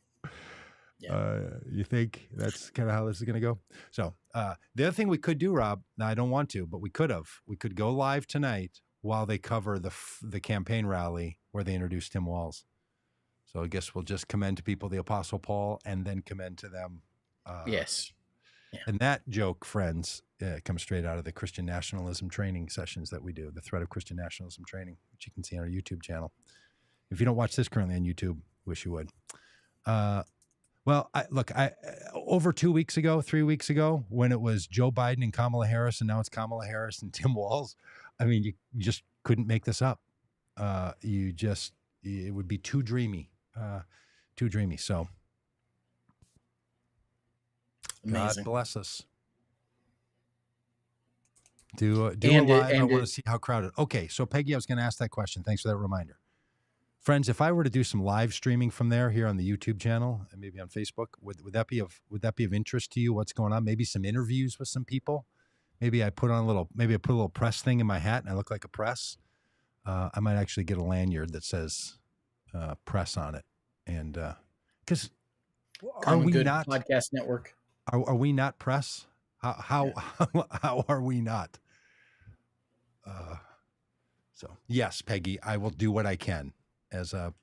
You think that's kind of how this is going to go? So the other thing we could do, Rob, now I don't want to, but we could go live tonight while they cover the campaign rally where they introduced Tim Walz. So I guess we'll just commend to people the Apostle Paul and then commend to them. Yes. Yeah. And that joke, friends, comes straight out of the Christian nationalism training sessions that we do, the Threat of Christian Nationalism Training, which you can see on our YouTube channel. If you don't watch this currently on YouTube, wish you would. Well, over 2 weeks ago, 3 weeks ago, when it was Joe Biden and Kamala Harris, and now it's Kamala Harris and Tim Walz, I mean, you just couldn't make this up. It would be too dreamy. So amazing. God bless us. Do a live. I want to see how crowded. Okay, so Peggy, I was going to ask that question. Thanks for that reminder. Friends, if I were to do some live streaming from there here on the YouTube channel and maybe on Facebook, would that be of interest to you? What's going on? Maybe some interviews with some people. Maybe I put a little press thing in my hat and I look like a press. I might actually get a lanyard that says press on it. And because are we not podcast network? Are we not press? How are we not? So yes, Peggy, I will do what I can as a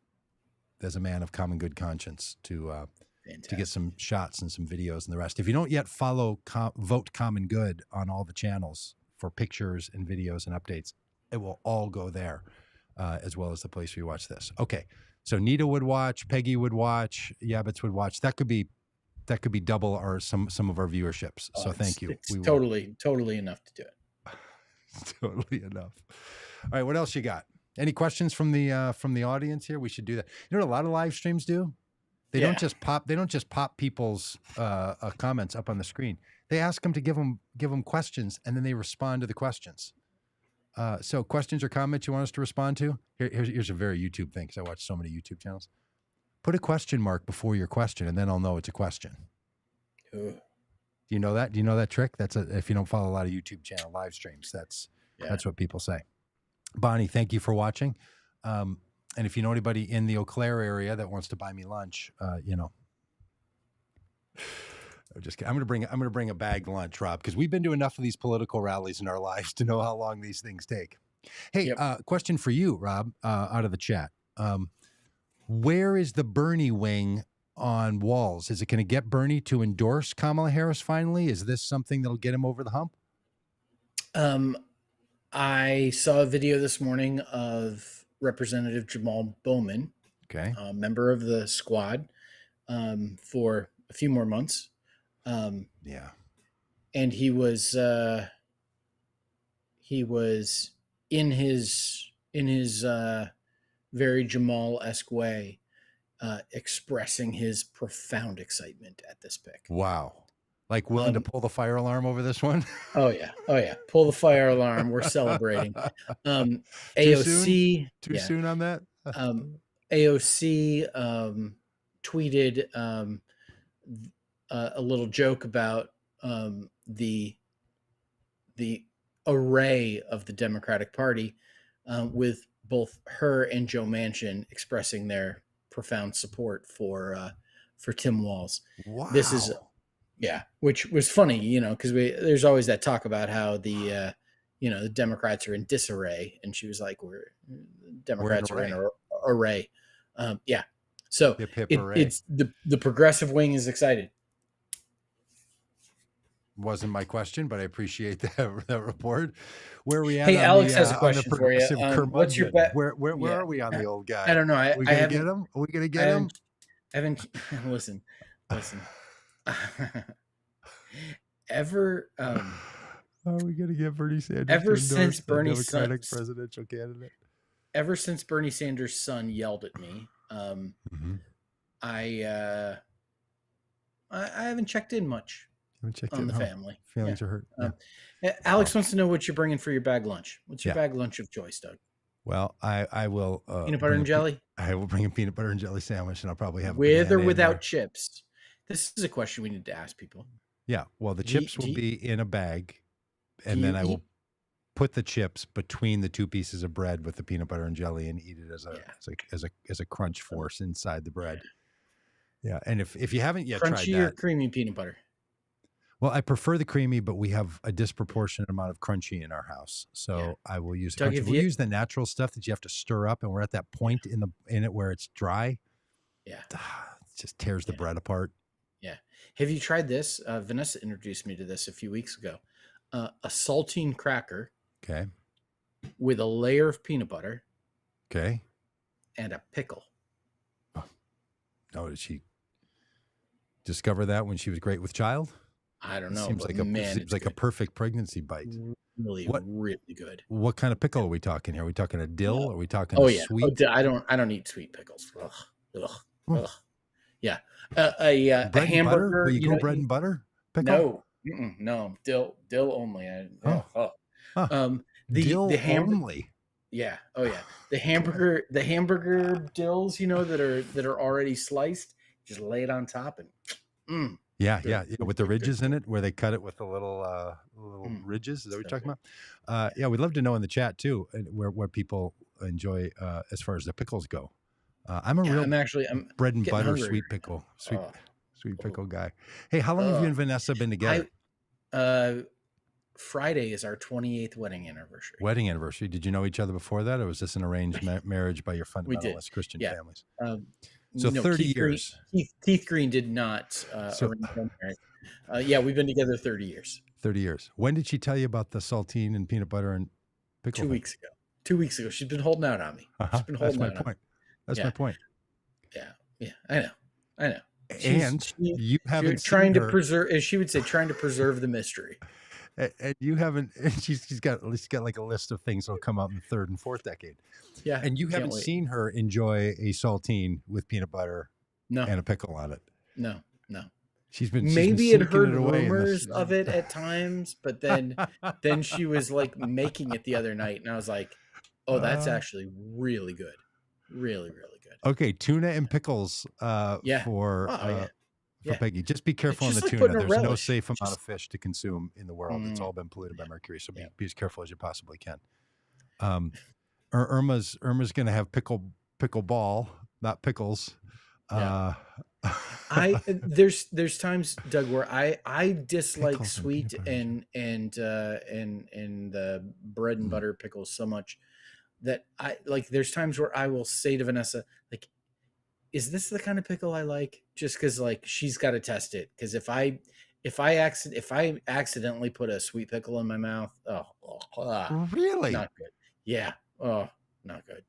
man of common good conscience to get some shots and some videos and the rest. If you don't yet follow Vote Common Good on all the channels for pictures and videos and updates, it will all go there, as well as the place where you watch this. Okay, so Nita would watch, Peggy would watch, Yabbits would watch. That could be double some of our viewerships. So thank you. It's totally enough to do it. Totally enough. All right, what else you got? Any questions from the audience here? We should do that. You know what a lot of live streams do? They don't just pop people's comments up on the screen. They ask them to give them questions, and then they respond to the questions. So questions or comments you want us to respond to? Here's a very YouTube thing, because I watch so many YouTube channels. Put a question mark before your question, and then I'll know it's a question. Ooh. Do you know that? Do you know that trick? If you don't follow a lot of YouTube channel live streams, that's what people say. Bonnie, thank you for watching. And if you know anybody in the Eau Claire area that wants to buy me lunch, I'm going to bring a bagged lunch, Rob, because we've been to enough of these political rallies in our lives to know how long these things take. Hey, question for you, Rob, out of the chat. Where is the Bernie wing on Walz? Is it going to get Bernie to endorse Kamala Harris finally? Is this something that'll get him over the hump? I saw a video this morning of Representative Jamal Bowman, a member of the squad, for a few more months. And he was in his very Jamal-esque way, expressing his profound excitement at this pick. Wow. Like willing to pull the fire alarm over this one? Oh yeah. Pull the fire alarm. We're celebrating. AOC. Too soon on that? AOC tweeted a little joke about the array of the Democratic Party, with both her and Joe Manchin expressing their profound support for Tim Walz. Wow. This is which was funny, because there's always that talk about how the Democrats are in disarray, and she was like, Democrats are in an array. So it's the progressive wing is excited. Wasn't my question, but I appreciate that report. Where are we at? Hey, Alex has a question for you. What's your bet? Where are we on the old guy? I don't know. Are we gonna get him? Are we gonna get him? I haven't. Listen. Ever? Are we gonna get Bernie Sanders? Ever since Bernie Democratic presidential candidate. Ever since Bernie Sanders' son yelled at me, I haven't checked in much. On the family. Feelings are hurt. Alex wants to know what you're bringing for your bag lunch. What's your bag lunch of choice, Doug? Well, I will peanut butter and jelly. I will bring a peanut butter and jelly sandwich, and I'll probably have with or without chips. This is a question we need to ask people. Yeah, well, the chips will be in a bag, and then I will put the chips between the two pieces of bread with the peanut butter and jelly, and eat it as a crunch force inside the bread. Yeah, and if you haven't yet tried that, crunchy or creamy peanut butter. Well, I prefer the creamy, but we have a disproportionate amount of crunchy in our house, so I will use crunchy. We'll use the natural stuff that you have to stir up, and we're at that point in it where it's dry. Yeah. It just tears the bread apart. Yeah. Have you tried this? Vanessa introduced me to this a few weeks ago. A saltine cracker. Okay. With a layer of peanut butter. Okay. And a pickle. Oh, did she discover that when she was great with child? I don't know. Seems like a perfect pregnancy bite. Really good. What kind of pickle are we talking here? Are we talking a dill? Are we talking sweet? I don't eat sweet pickles. Ugh. Yeah. A hamburger. Will you go bread and butter pickle? No. Dill only. Dill only. Yeah. Oh yeah. The hamburger dills, that are already sliced. Just lay it on top and. Yeah, with the ridges in it, where they cut it with the little ridges. Is that what you're talking about? Yeah, we'd love to know in the chat too, what people enjoy as far as the pickles go. I'm bread and butter sweet pickle guy. Hey, how long have you and Vanessa been together? Friday is our 28th wedding anniversary. Did you know each other before that, or was this an arranged marriage by your fundamentalist Christian families? So 30 years. Keith Green did not arrange our marriage. We've been together 30 years. 30 years. When did she tell you about the saltine and peanut butter and pickle? 2 weeks ago. 2 weeks ago. She's been holding out on me. She's been holding out on me. That's my point. Yeah. I know. You haven't trying to preserve, as she would say, trying to preserve the mystery. And you haven't. She's got like a list of things that'll come out in the third and fourth decade. Yeah, and you haven't seen her enjoy a saltine with peanut butter and a pickle on it. No. She's been had heard rumors of it at times, but then she was like making it the other night, and I was like, "Oh, that's actually really good, really, really good." Okay, tuna and pickles for Peggy. Just be careful on the tuna. There's no safe amount of fish to consume in the world. It's all been polluted by mercury. So be as careful as you possibly can. Irma's going to have pickle ball, not pickles. There's times, Doug, where I dislike pickles sweet and the bread and butter pickles so much that there's times where I will say to Vanessa, like, is this the kind of pickle I like? Just because she's got to test it. Because if I accidentally put a sweet pickle in my mouth, really not good. Yeah. Oh, not good.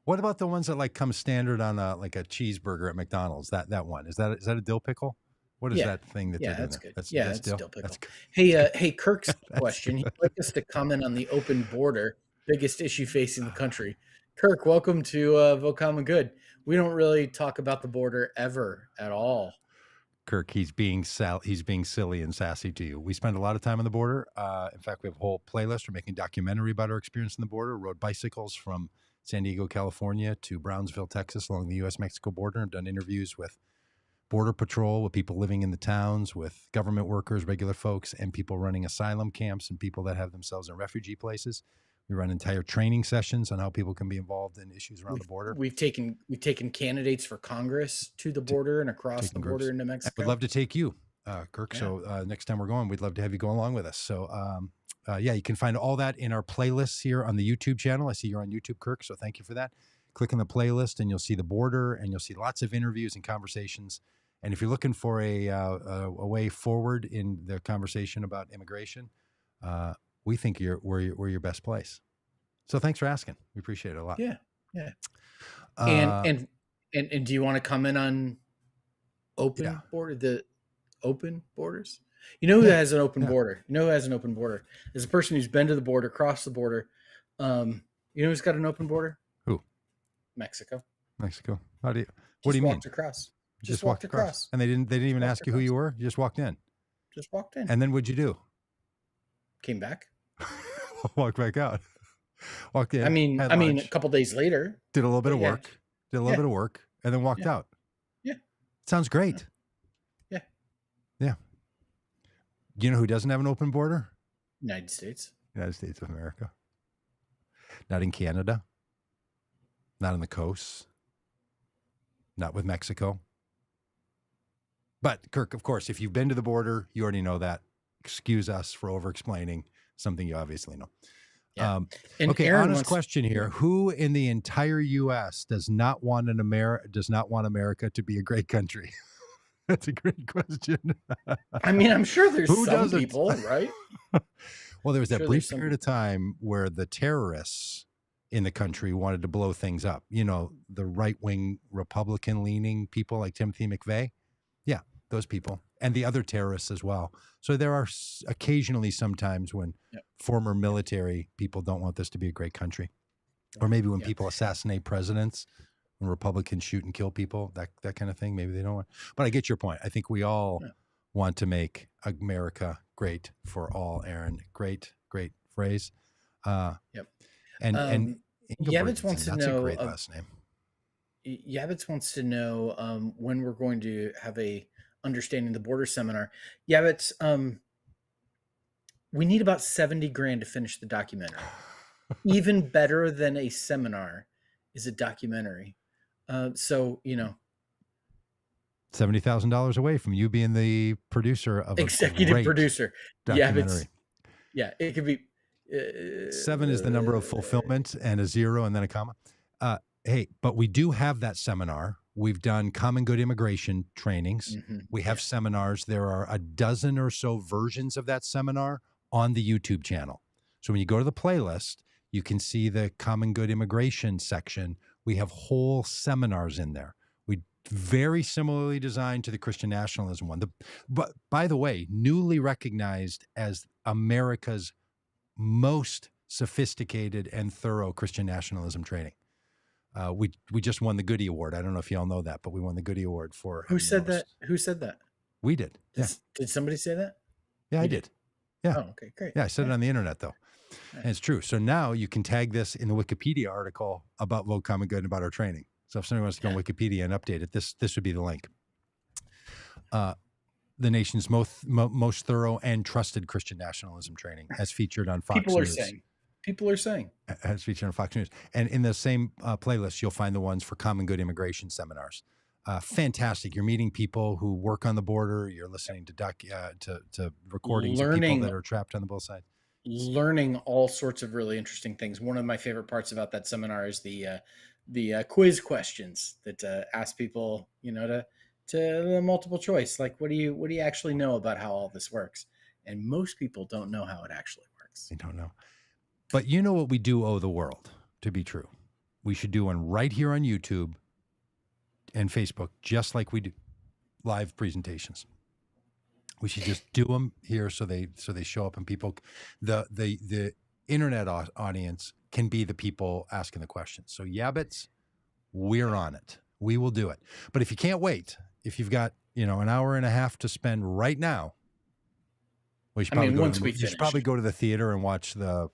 What about the ones that come standard on a cheeseburger at McDonald's? That one is that a dill pickle? What is that thing that they're doing? That's good. That's dill pickle. Hey, Kirk's question. He'd like us to comment on the open border, biggest issue facing the country. Kirk, welcome to Vocama Good. We don't really talk about the border ever at all. Kirk, he's being silly and sassy to you. We spend a lot of time on the border. In fact, we have a whole playlist. We're making a documentary about our experience in the border. Rode bicycles from San Diego, California to Brownsville, Texas, along the U.S.-Mexico border. I've done interviews with Border Patrol, with people living in the towns, with government workers, regular folks, and people running asylum camps and people that have themselves in refugee places. We run entire training sessions on how people can be involved in issues around the border. We've taken candidates for Congress to the border and across the border into Mexico. We'd love to take you, Kirk. Yeah. So next time we're going, we'd love to have you go along with us. So you can find all that in our playlists here on the YouTube channel. I see you're on YouTube, Kirk. So thank you for that. Click on the playlist and you'll see the border and you'll see lots of interviews and conversations. And if you're looking for a way forward in the conversation about immigration, we think we're your best place. So thanks for asking. We appreciate it a lot. Yeah. And do you want to comment on open border? The open borders? You know who has an open border? You know who has an open border? Is a person who's been to the border, crossed the border. You know who's got an open border? Who? Mexico. How do you? What do you mean? Across. Just walked across. And they didn't even ask you who you were. You just walked in. And then what'd you do? Came back. Walked back out. Walked in. I mean, a couple days later. Did a little bit of work. And then walked out. Yeah. Sounds great. Yeah. Do you know who doesn't have an open border? United States of America. Not in Canada. Not on the coast. Not with Mexico. But Kirk, of course, if you've been to the border, you already know that. Excuse us for over-explaining something you obviously know. Yeah. Okay, Aaron honest question here: who in the entire U.S. does not want America to be a great country? That's a great question. I mean, I'm sure there's some people, right? Well, there was that brief period of time where the terrorists in the country wanted to blow things up. You know, the right-wing Republican-leaning people like Timothy McVeigh. Yeah, those people. And the other terrorists as well. So there are occasionally sometimes when former military people don't want this to be a great country. Or maybe when people assassinate presidents, when Republicans shoot and kill people, that kind of thing. Maybe they don't want. But I get your point. I think we all want to make America great for all, Aaron. Great phrase. And Yabbits wants to know. That's a great last name. Yabbits wants to know when we're going to have a Understanding the Border seminar. Yabbits, we need about $70,000 to finish the documentary. Even better than a seminar is a documentary. So, you know, $70,000 away from you being the producer of executive producer documentary. Yeah, it could be 7 is the number of fulfillment and a 0 and then a comma. Hey, but we do have that seminar. We've done common good immigration trainings. Mm-hmm. We have seminars. There are a dozen or so versions of that seminar on the YouTube channel. So when you go to the playlist, you can see the common good immigration section. We have whole seminars in there. We very similarly designed to the Christian nationalism one. But by the way, newly recognized as America's most sophisticated and thorough Christian nationalism training. We just won the Goody Award. I don't know if y'all know that, but we won the Goody Award for who said that? Who said that? We did. Did somebody say that? Yeah, I did. Yeah. Oh, okay, great. Yeah, I said it on the internet though. And it's true. So now you can tag this in the Wikipedia article about Vote Common Good and about our training. So if somebody wants to go on Wikipedia and update it, this would be the link. The nation's most thorough and trusted Christian nationalism training, as featured on Fox News. People are saying. As featured on Fox News. And in the same playlist, you'll find the ones for common good immigration seminars. Fantastic. You're meeting people who work on the border. You're listening to recordings of people that are trapped on both sides. Learning all sorts of really interesting things. One of my favorite parts about that seminar is the quiz questions that ask people, you know, to the multiple choice. Like, what do you actually know about how all this works? And most people don't know how it actually works. They don't know. But you know what we do owe the world to be true? We should do one right here on YouTube and Facebook, just like we do live presentations. We should just do them here so they show up and people, the internet audience can be the people asking the questions. So Yabbits, we're on it. We will do it. But if you can't wait, if you've got, you know, an hour and a half to spend right now, we should probably go to the theater and watch the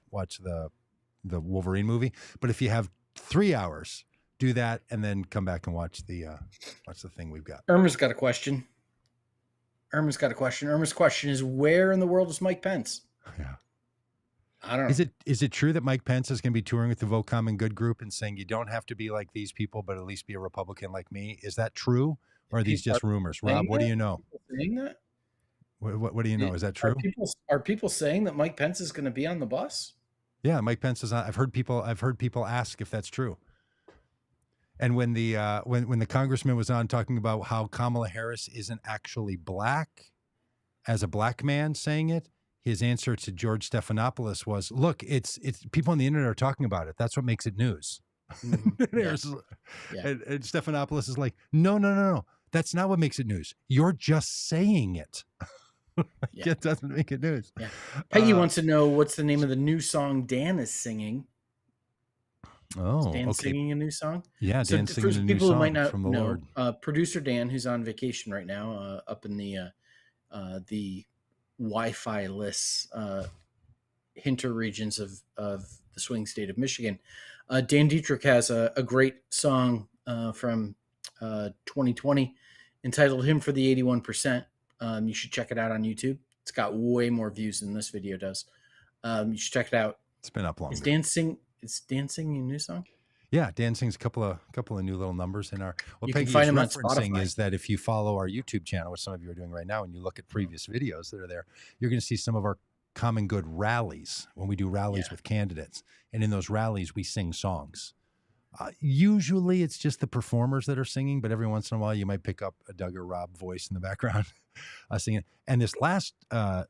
Wolverine movie. But if you have 3 hours, do that and then come back and watch the thing we've got. Irma's got a question. Irma's question is, where in the world is Mike Pence? Yeah. I don't know. Is it true that Mike Pence is going to be touring with the Vote Common Good group and saying you don't have to be like these people, but at least be a Republican like me? Is that true? Or are these just rumors? Rob, what do you know? Saying that? What do you know? Is that true? Are people saying that Mike Pence is going to be on the bus? Yeah, Mike Pence is on. I've heard people ask if that's true. And when the congressman was on talking about how Kamala Harris isn't actually black, as a black man saying it, his answer to George Stephanopoulos was, "Look, it's people on the internet are talking about it. That's what makes it news." Mm-hmm. And Stephanopoulos is like, no, that's not what makes it news. You're just saying it. It doesn't make it news. Yeah. Peggy wants to know what's the name of the new song Dan is singing. Oh, is Dan singing a new song? Yeah, Dan singing a new song who might not from the know, Lord. Producer Dan, who's on vacation right now, up in the Wi-Fi-less hinter regions of the swing state of Michigan. Dan Dietrich has a great song from 2020 entitled "Hymn for the 81%." You should check it out on YouTube. It's got way more views than this video does. You should check it out. It's been up long. Is Dan singing a new song? Yeah, Dan sings a couple of new little numbers in our. What you Peggy can find is him on referencing Spotify. is that if you follow our YouTube channel, which some of you are doing right now, and you look at previous videos that are there, you're going to see some of our common good rallies, when we do rallies with candidates. And in those rallies, we sing songs. Usually it's just the performers that are singing, but every once in a while you might pick up a Doug or Robb voice in the background singing. And this last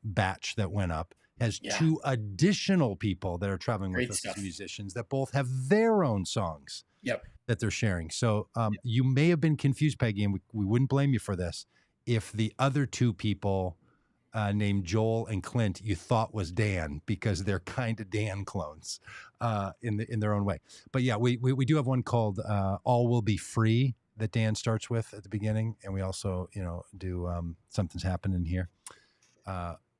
batch that went up has 2 additional people that are traveling with us as musicians that both have their own songs that they're sharing. So you may have been confused, Peggy, and we wouldn't blame you for this, if the other 2 people named Joel and Clint you thought was Dan, because they're kind of Dan clones in their own way. But yeah, we do have one called All Will Be Free that Dan starts with at the beginning, and we also do Something's Happening Here,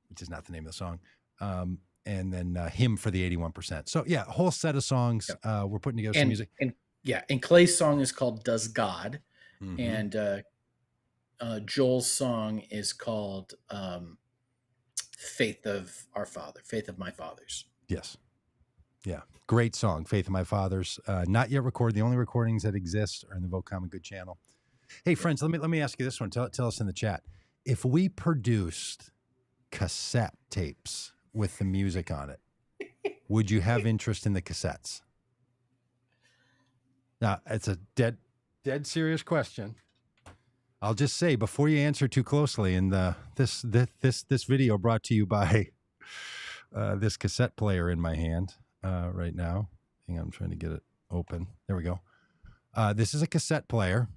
which is not the name of the song, and then Hymn for the 81%. So yeah, a whole set of songs. We're putting together some music. And Clay's song is called Does God, and Joel's song is called Faith of Our Father, Faith of My Fathers. Yes. Yeah. Great song, Faith of My Fathers. Not yet recorded. The only recordings that exist are in the Vote Common Good channel. Hey, friends, let me ask you this one. Tell us in the chat. If we produced cassette tapes with the music on it, would you have interest in the cassettes? Now, it's a dead serious question. I'll just say before you answer too closely, and this video brought to you by this cassette player in my hand right now. Hang on, I'm trying to get it open. There we go. This is a cassette player.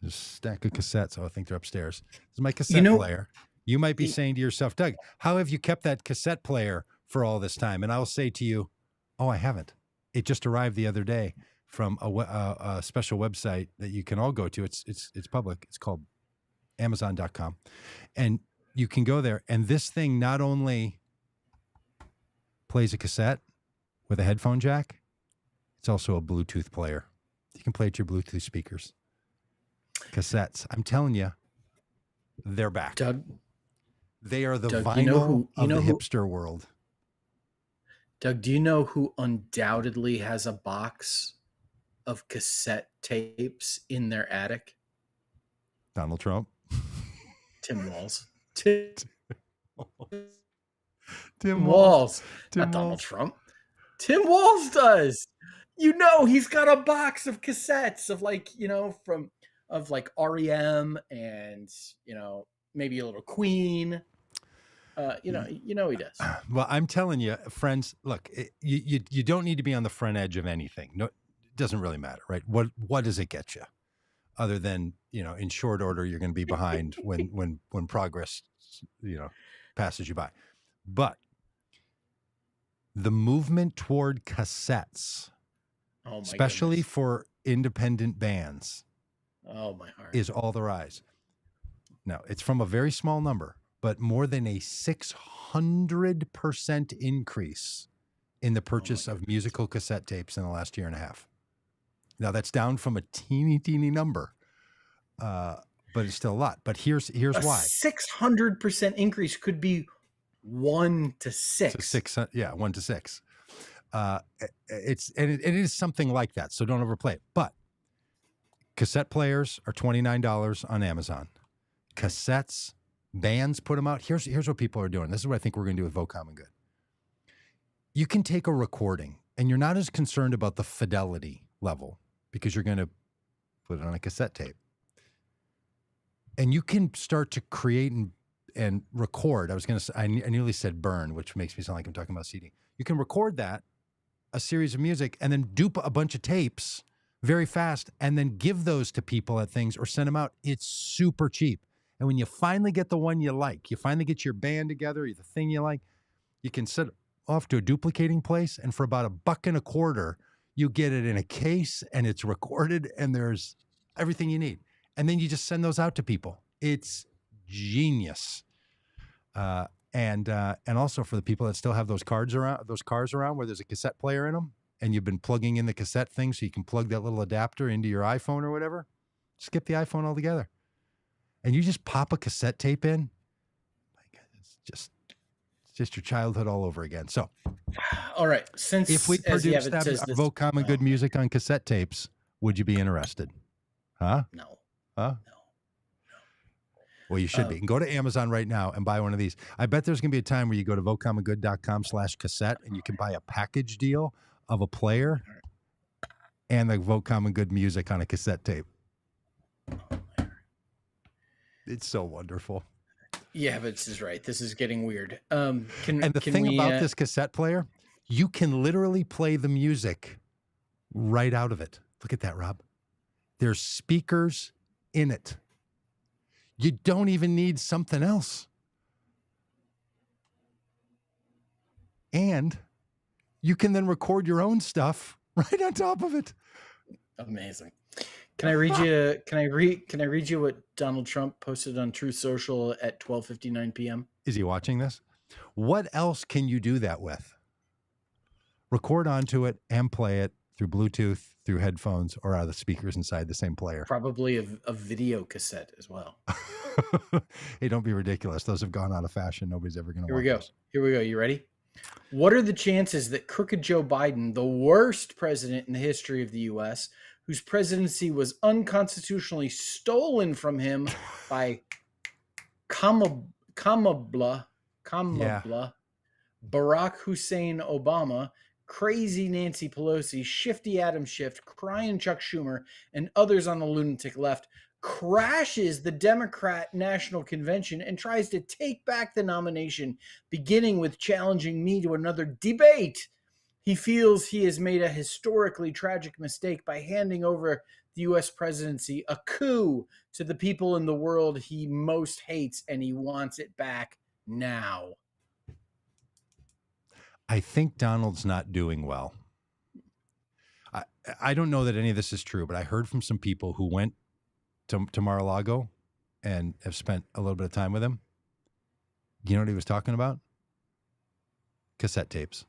There's a stack of cassettes. Oh, I think they're upstairs. This is my cassette player. You might be saying to yourself, Doug, how have you kept that cassette player for all this time? And I'll say to you, oh, I haven't. It just arrived the other day from a special website that you can all go to. It's public. It's called Amazon.com. And you can go there. And this thing not only plays a cassette with a headphone jack, it's also a Bluetooth player. You can play it to your Bluetooth speakers. Cassettes. I'm telling you, they're back. Doug, they are the vinyl of the hipster world. Doug, do you know who undoubtedly has a box of cassette tapes in their attic? Donald Trump. Tim Walz. Tim Walz. Walz. Not Donald Trump. Tim Walz does. He's got a box of cassettes of of REM and maybe a little Queen. He does. Well, I'm telling you, friends, look, you don't need to be on the front edge of anything. No, it doesn't really matter, right? What does it get you? Other than, in short order, you're going to be behind when progress, passes you by. But the movement toward cassettes, especially for independent bands, my heart, is all the rise. Now, it's from a very small number, but more than a 600% increase in the purchase of musical cassette tapes in the last year and a half. Now, that's down from a teeny number, but it's still a lot. But here's why. 600% increase could be 1 to 6. So 1 to 6. It is something like that. So don't overplay it. But cassette players are $29 on Amazon. Cassettes, bands put them out. Here's what people are doing. This is what I think we're going to do with Vote Common Good. You can take a recording, and you're not as concerned about the fidelity level because you're going to put it on a cassette tape. And you can start to create and record. I was going to say, I nearly said burn, which makes me sound like I'm talking about CD. You can record that, a series of music, and then dupe a bunch of tapes very fast, and then give those to people at things or send them out. It's super cheap. And when you finally get the one you like, you finally get your band together, the thing you like, you can set off to a duplicating place, and for about $1.25, you get it in a case, and it's recorded, and there's everything you need. And then you just send those out to people. It's genius. And also for the people that still have those cars around where there's a cassette player in them, and you've been plugging in the cassette thing so you can plug that little adapter into your iPhone or whatever, skip the iPhone altogether. And you just pop a cassette tape in. It's just your childhood all over again. So, all right. Since if we produced Vote Common Good music on cassette tapes, would you be interested? Huh? No. Huh? No. Well, you should be. You can go to Amazon right now and buy one of these. I bet there's going to be a time where you go to votecommongood.com/cassette and you can buy a package deal of a player and the Vote Common Good music on a cassette tape. It's so wonderful. Yeah, but this is right. This is getting weird. And the thing about this cassette player, you can literally play the music right out of it. Look at that, Rob. There's speakers in it. You don't even need something else. And you can then record your own stuff right on top of it. Amazing. Can I read you? Can I read you what Donald Trump posted on Truth Social at 12:59 p.m.? Is he watching this? What else can you do that with? Record onto it and play it through Bluetooth, through headphones, or out of the speakers inside the same player. Probably a video cassette as well. Hey, don't be ridiculous. Those have gone out of fashion. Nobody's ever going to watch those. Here we go. You ready? What are the chances that crooked Joe Biden, the worst president in the history of the U.S., whose presidency was unconstitutionally stolen from him by Kamala, Barack Hussein Obama, crazy Nancy Pelosi, shifty Adam Schiff, crying Chuck Schumer, and others on the lunatic left, crashes the Democrat National Convention and tries to take back the nomination, beginning with challenging me to another debate. He feels he has made a historically tragic mistake by handing over the U.S. presidency, a coup, to the people in the world he most hates, and he wants it back now. I think Donald's not doing well. I don't know that any of this is true, but I heard from some people who went to Mar-a-Lago and have spent a little bit of time with him. You know what he was talking about? Cassette tapes.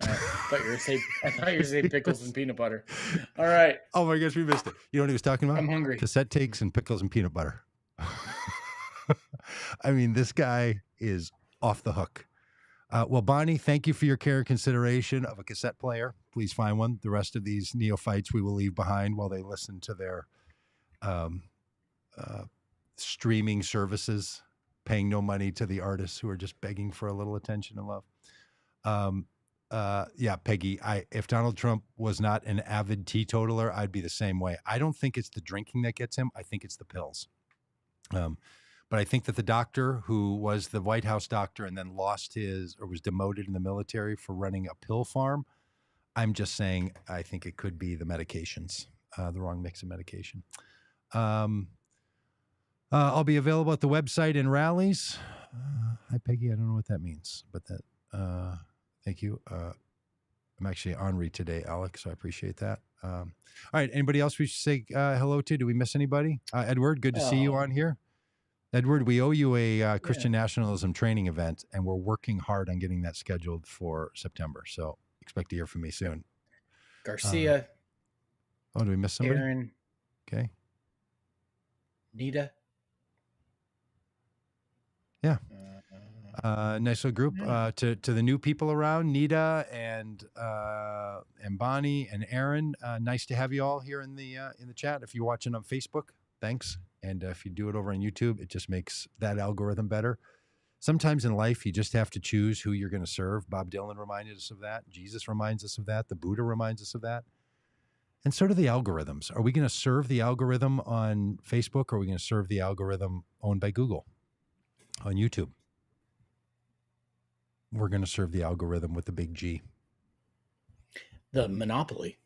I thought you were saying pickles and peanut butter. All right. Oh my gosh, we missed it. You know what he was talking about? I'm hungry. Cassette tapes and pickles and peanut butter. I mean, this guy is off the hook. Well, Bonnie, thank you for your care and consideration of a cassette player. Please find one. The rest of these neophytes we will leave behind while they listen to their streaming services, paying no money to the artists who are just begging for a little attention and love. Yeah, Peggy, if Donald Trump was not an avid teetotaler, I'd be the same way. I don't think it's the drinking that gets him. I think it's the pills. But I think that the doctor who was the White House doctor and then lost was demoted in the military for running a pill farm, I'm just saying I think it could be the medications, the wrong mix of medication. I'll be available at the website and rallies. Hi, Peggy. I don't know what that means, but that... Thank you. I'm actually on read today, Alex, so I appreciate that. All right. Anybody else we should say hello to? Do we miss anybody? Edward, good to see you on here. Edward, we owe you a Christian nationalism training event, and we're working hard on getting that scheduled for September. So expect to hear from me soon. Garcia. Do we miss somebody? Aaron. Okay. Nita. Yeah. Nice little group. To the new people around, Nita and Bonnie and Aaron. Nice to have you all here in the chat. If you're watching on Facebook, thanks. And if you do it over on YouTube, it just makes that algorithm better. Sometimes in life, you just have to choose who you're going to serve. Bob Dylan reminded us of that. Jesus reminds us of that. The Buddha reminds us of that. And so do the algorithms. Are we going to serve the algorithm on Facebook, or are we going to serve the algorithm owned by Google on YouTube? We're going to serve the algorithm with the big G. The monopoly.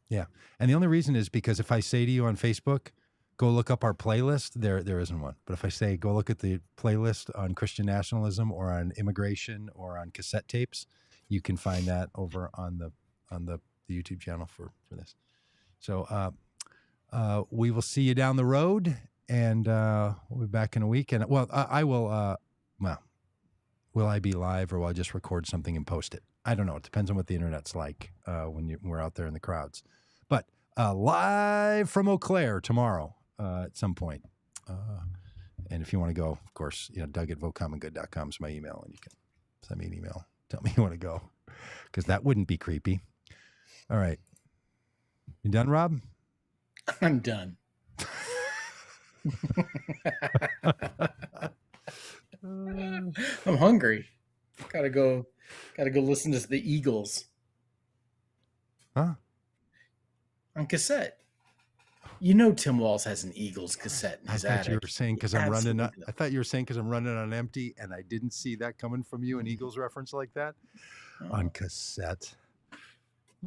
Yeah. And the only reason is because if I say to you on Facebook, go look up our playlist, there isn't one. But if I say, go look at the playlist on Christian nationalism or on immigration or on cassette tapes, you can find that over on the YouTube channel for this. So we will see you down the road, and we'll be back in a week. And well, I will, will I be live, or will I just record something and post it? I don't know. It depends on what the internet's like when we're out there in the crowds. But live from Eau Claire tomorrow at some point. And if you want to go, of course, Doug at votecommongood.com is my email, and you can send me an email. Tell me you want to go, because that wouldn't be creepy. All right. You done, Rob? I'm done. I'm hungry. Gotta go listen to the Eagles. Huh? On cassette. You know Tim Walz has an Eagles cassette in his attic. I thought you were saying because I'm running. I thought you were saying because I'm running on empty, and I didn't see that coming from you. An Eagles reference like that on cassette.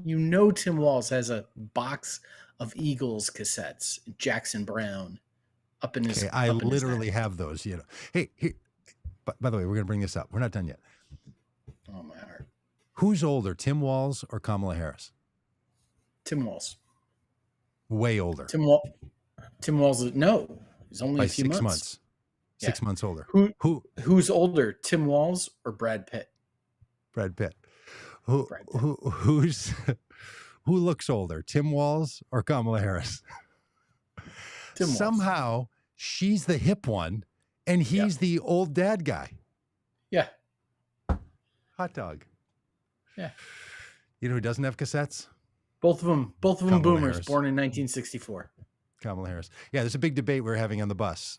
You know Tim Walz has a box of Eagles cassettes. Jackson Brown, up in his. Okay, I literally have those. You know. Hey, by the way, we're gonna bring this up. We're not done yet. Oh my heart. Who's older, Tim Walz or Kamala Harris? Tim Walz. Way older. Tim Walz. No, he's only a few 6 months. 6 months older. Who's older, Tim Walz or Brad Pitt? Brad Pitt. Who looks older, Tim Walz or Kamala Harris? Tim Walz. Somehow she's the hip one, and he's the old dad guy. Yeah. Hot dog. Yeah. You know who doesn't have cassettes? Both of them Kamala boomers, Harris. born in 1964. Kamala Harris. Yeah, there's a big debate we're having on the bus,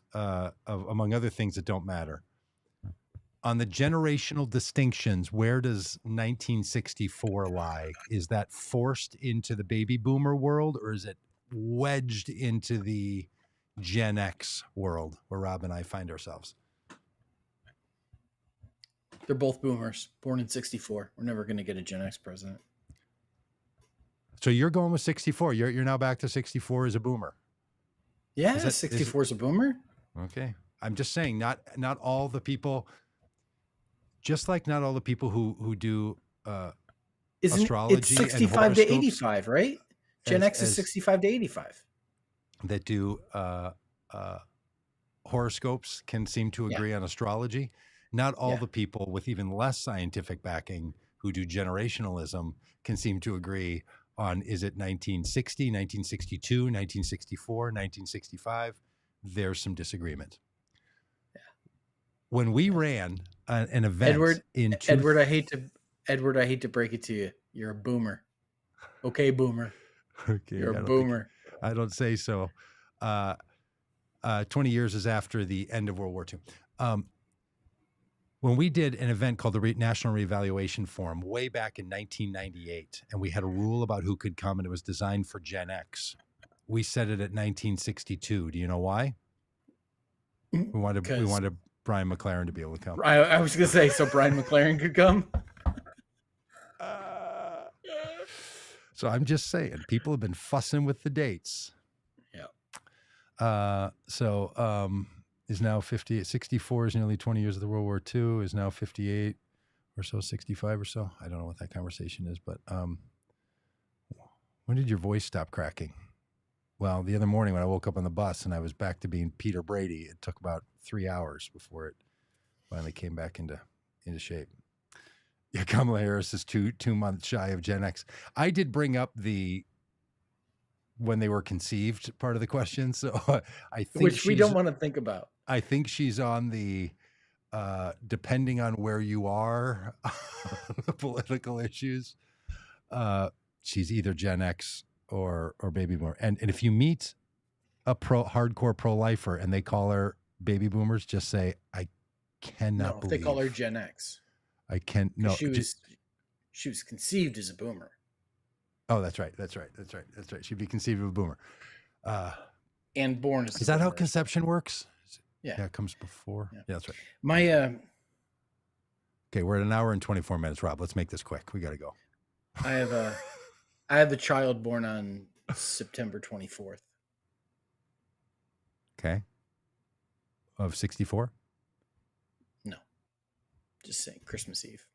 among other things that don't matter. On the generational distinctions, where does 1964 lie? Is that forced into the baby boomer world, or is it wedged into the Gen X world where Rob and I find ourselves? They're both boomers, born in 64. We're never going to get a Gen X president. So you're going with 64. You're now back to 64 as a boomer. Yeah, 64 is a boomer. Okay. I'm just saying, not all the people, just like not all the people who do astrology. It's 65 to 85, right? Gen X is 65 to 85. That do horoscopes can seem to agree on astrology. Not all the people with even less scientific backing who do generationalism can seem to agree on, is it 1960, 1962, 1964, 1965? There's some disagreement. Yeah. When we ran an event Edward, I hate to break it to you. You're a boomer. Okay, boomer. Okay, you're a boomer. I don't say so. 20 years is after the end of World War II. When we did an event called the National Reevaluation Forum way back in 1998, and we had a rule about who could come, and it was designed for Gen X, we set it at 1962. Do you know why? We wanted Brian McLaren to be able to come. I was going to say, so Brian McLaren could come? So I'm just saying, people have been fussing with the dates. Yeah. Is now 64 is nearly 20 years of the World War II, is now 58 or so, 65 or so. I don't know what that conversation is, but when did your voice stop cracking? Well, the other morning when I woke up on the bus and I was back to being Peter Brady, it took about 3 hours before it finally came back into shape. Yeah, Kamala Harris is two months shy of Gen X. I did bring up the when they were conceived part of the question, so I think which we don't want to think about. I think she's on the depending on where you are, the political issues. She's either Gen X or baby boomer. And if you meet a hardcore pro-lifer and they call her baby boomers, just say, I cannot believe they call her Gen X. I can't. No, she was conceived as a boomer. Oh, that's right. She'd be conceived of a boomer. And born as a boomer. Is that how conception works? Yeah. It comes before. Yeah, that's right. Okay, we're at 1 hour and 24 minutes, Rob. Let's make this quick. We got to go. I have a child born on September 24th. Okay. Of 64? No. Just saying Christmas Eve.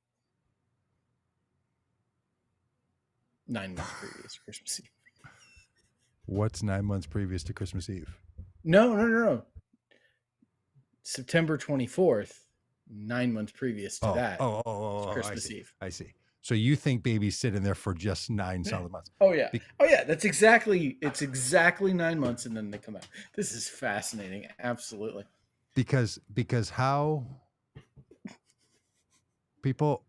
9 months previous to Christmas Eve. What's 9 months previous to Christmas Eve? No. September 24th, 9 months previous to that. Christmas Eve. I see. So you think babies sit in there for just 9 solid months? Oh yeah. It's exactly 9 months and then they come out. This is fascinating. Absolutely. Because how people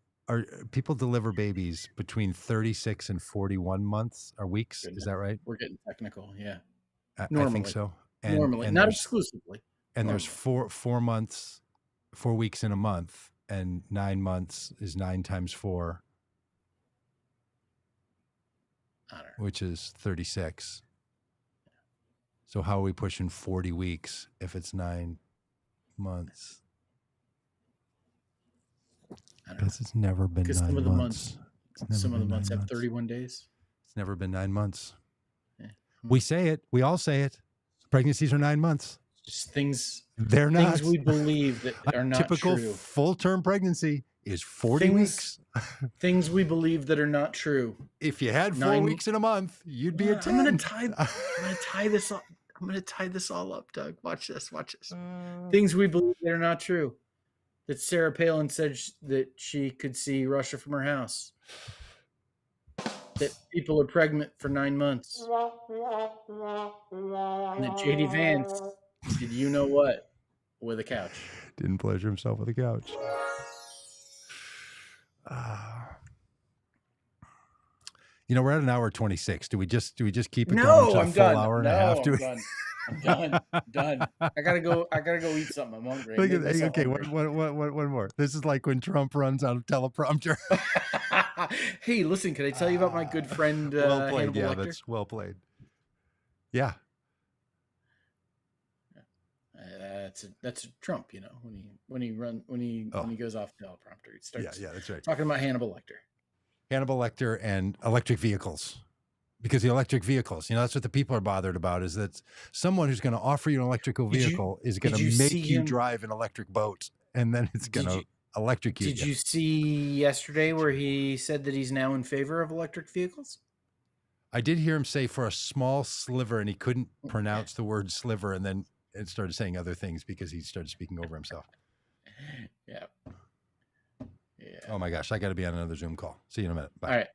deliver babies between 36 and 41 months or weeks. Is that right? We're getting technical. Yeah. I think so. And, normally, not exclusively. And there's 4 months, 4 weeks in a month, and 9 months is 9 times 4, I don't know. which is 36. So how are we pushing 40 weeks if it's 9 months? Because it's never been 9 some of the months. Some of the months have 31 days. It's never been 9 months. Yeah. We say it. We all say it. Pregnancies are 9 months. Just things. They're not. Things we believe that are not typical true. Full-term pregnancy is 40 weeks. Things we believe that are not true. If you had 4 weeks in a month, you'd be a 10. I'm gonna tie this all. I'm gonna tie this all up, Doug. Watch this. Things we believe that are not true. That Sarah Palin said that she could see Russia from her house. That people are pregnant for 9 months. And that J.D. Vance did you know what with a couch. Didn't pleasure himself with a couch. We're at an hour 26. Do we just keep it going to a full hour and a half? I'm done. I gotta go eat something. I'm hungry. Okay, one more. This is like when Trump runs out of teleprompter. Hey, listen, can I tell you about my good friend well played, Hannibal Lecter? That's well played. Yeah. That's Trump, when he goes off teleprompter, he starts that's right. talking about Hannibal Lecter. Hannibal Lecter and electric vehicles. Because the electric vehicles, that's what the people are bothered about, is that someone who's going to offer you an electrical vehicle is going to make you drive an electric boat, and then it's going to electrocute you. Did you see yesterday where he said that he's now in favor of electric vehicles? I did hear him say for a small sliver, and he couldn't pronounce the word sliver, and then it started saying other things because he started speaking over himself. Yeah. Oh my gosh, I got to be on another Zoom call. See you in a minute. Bye. All right.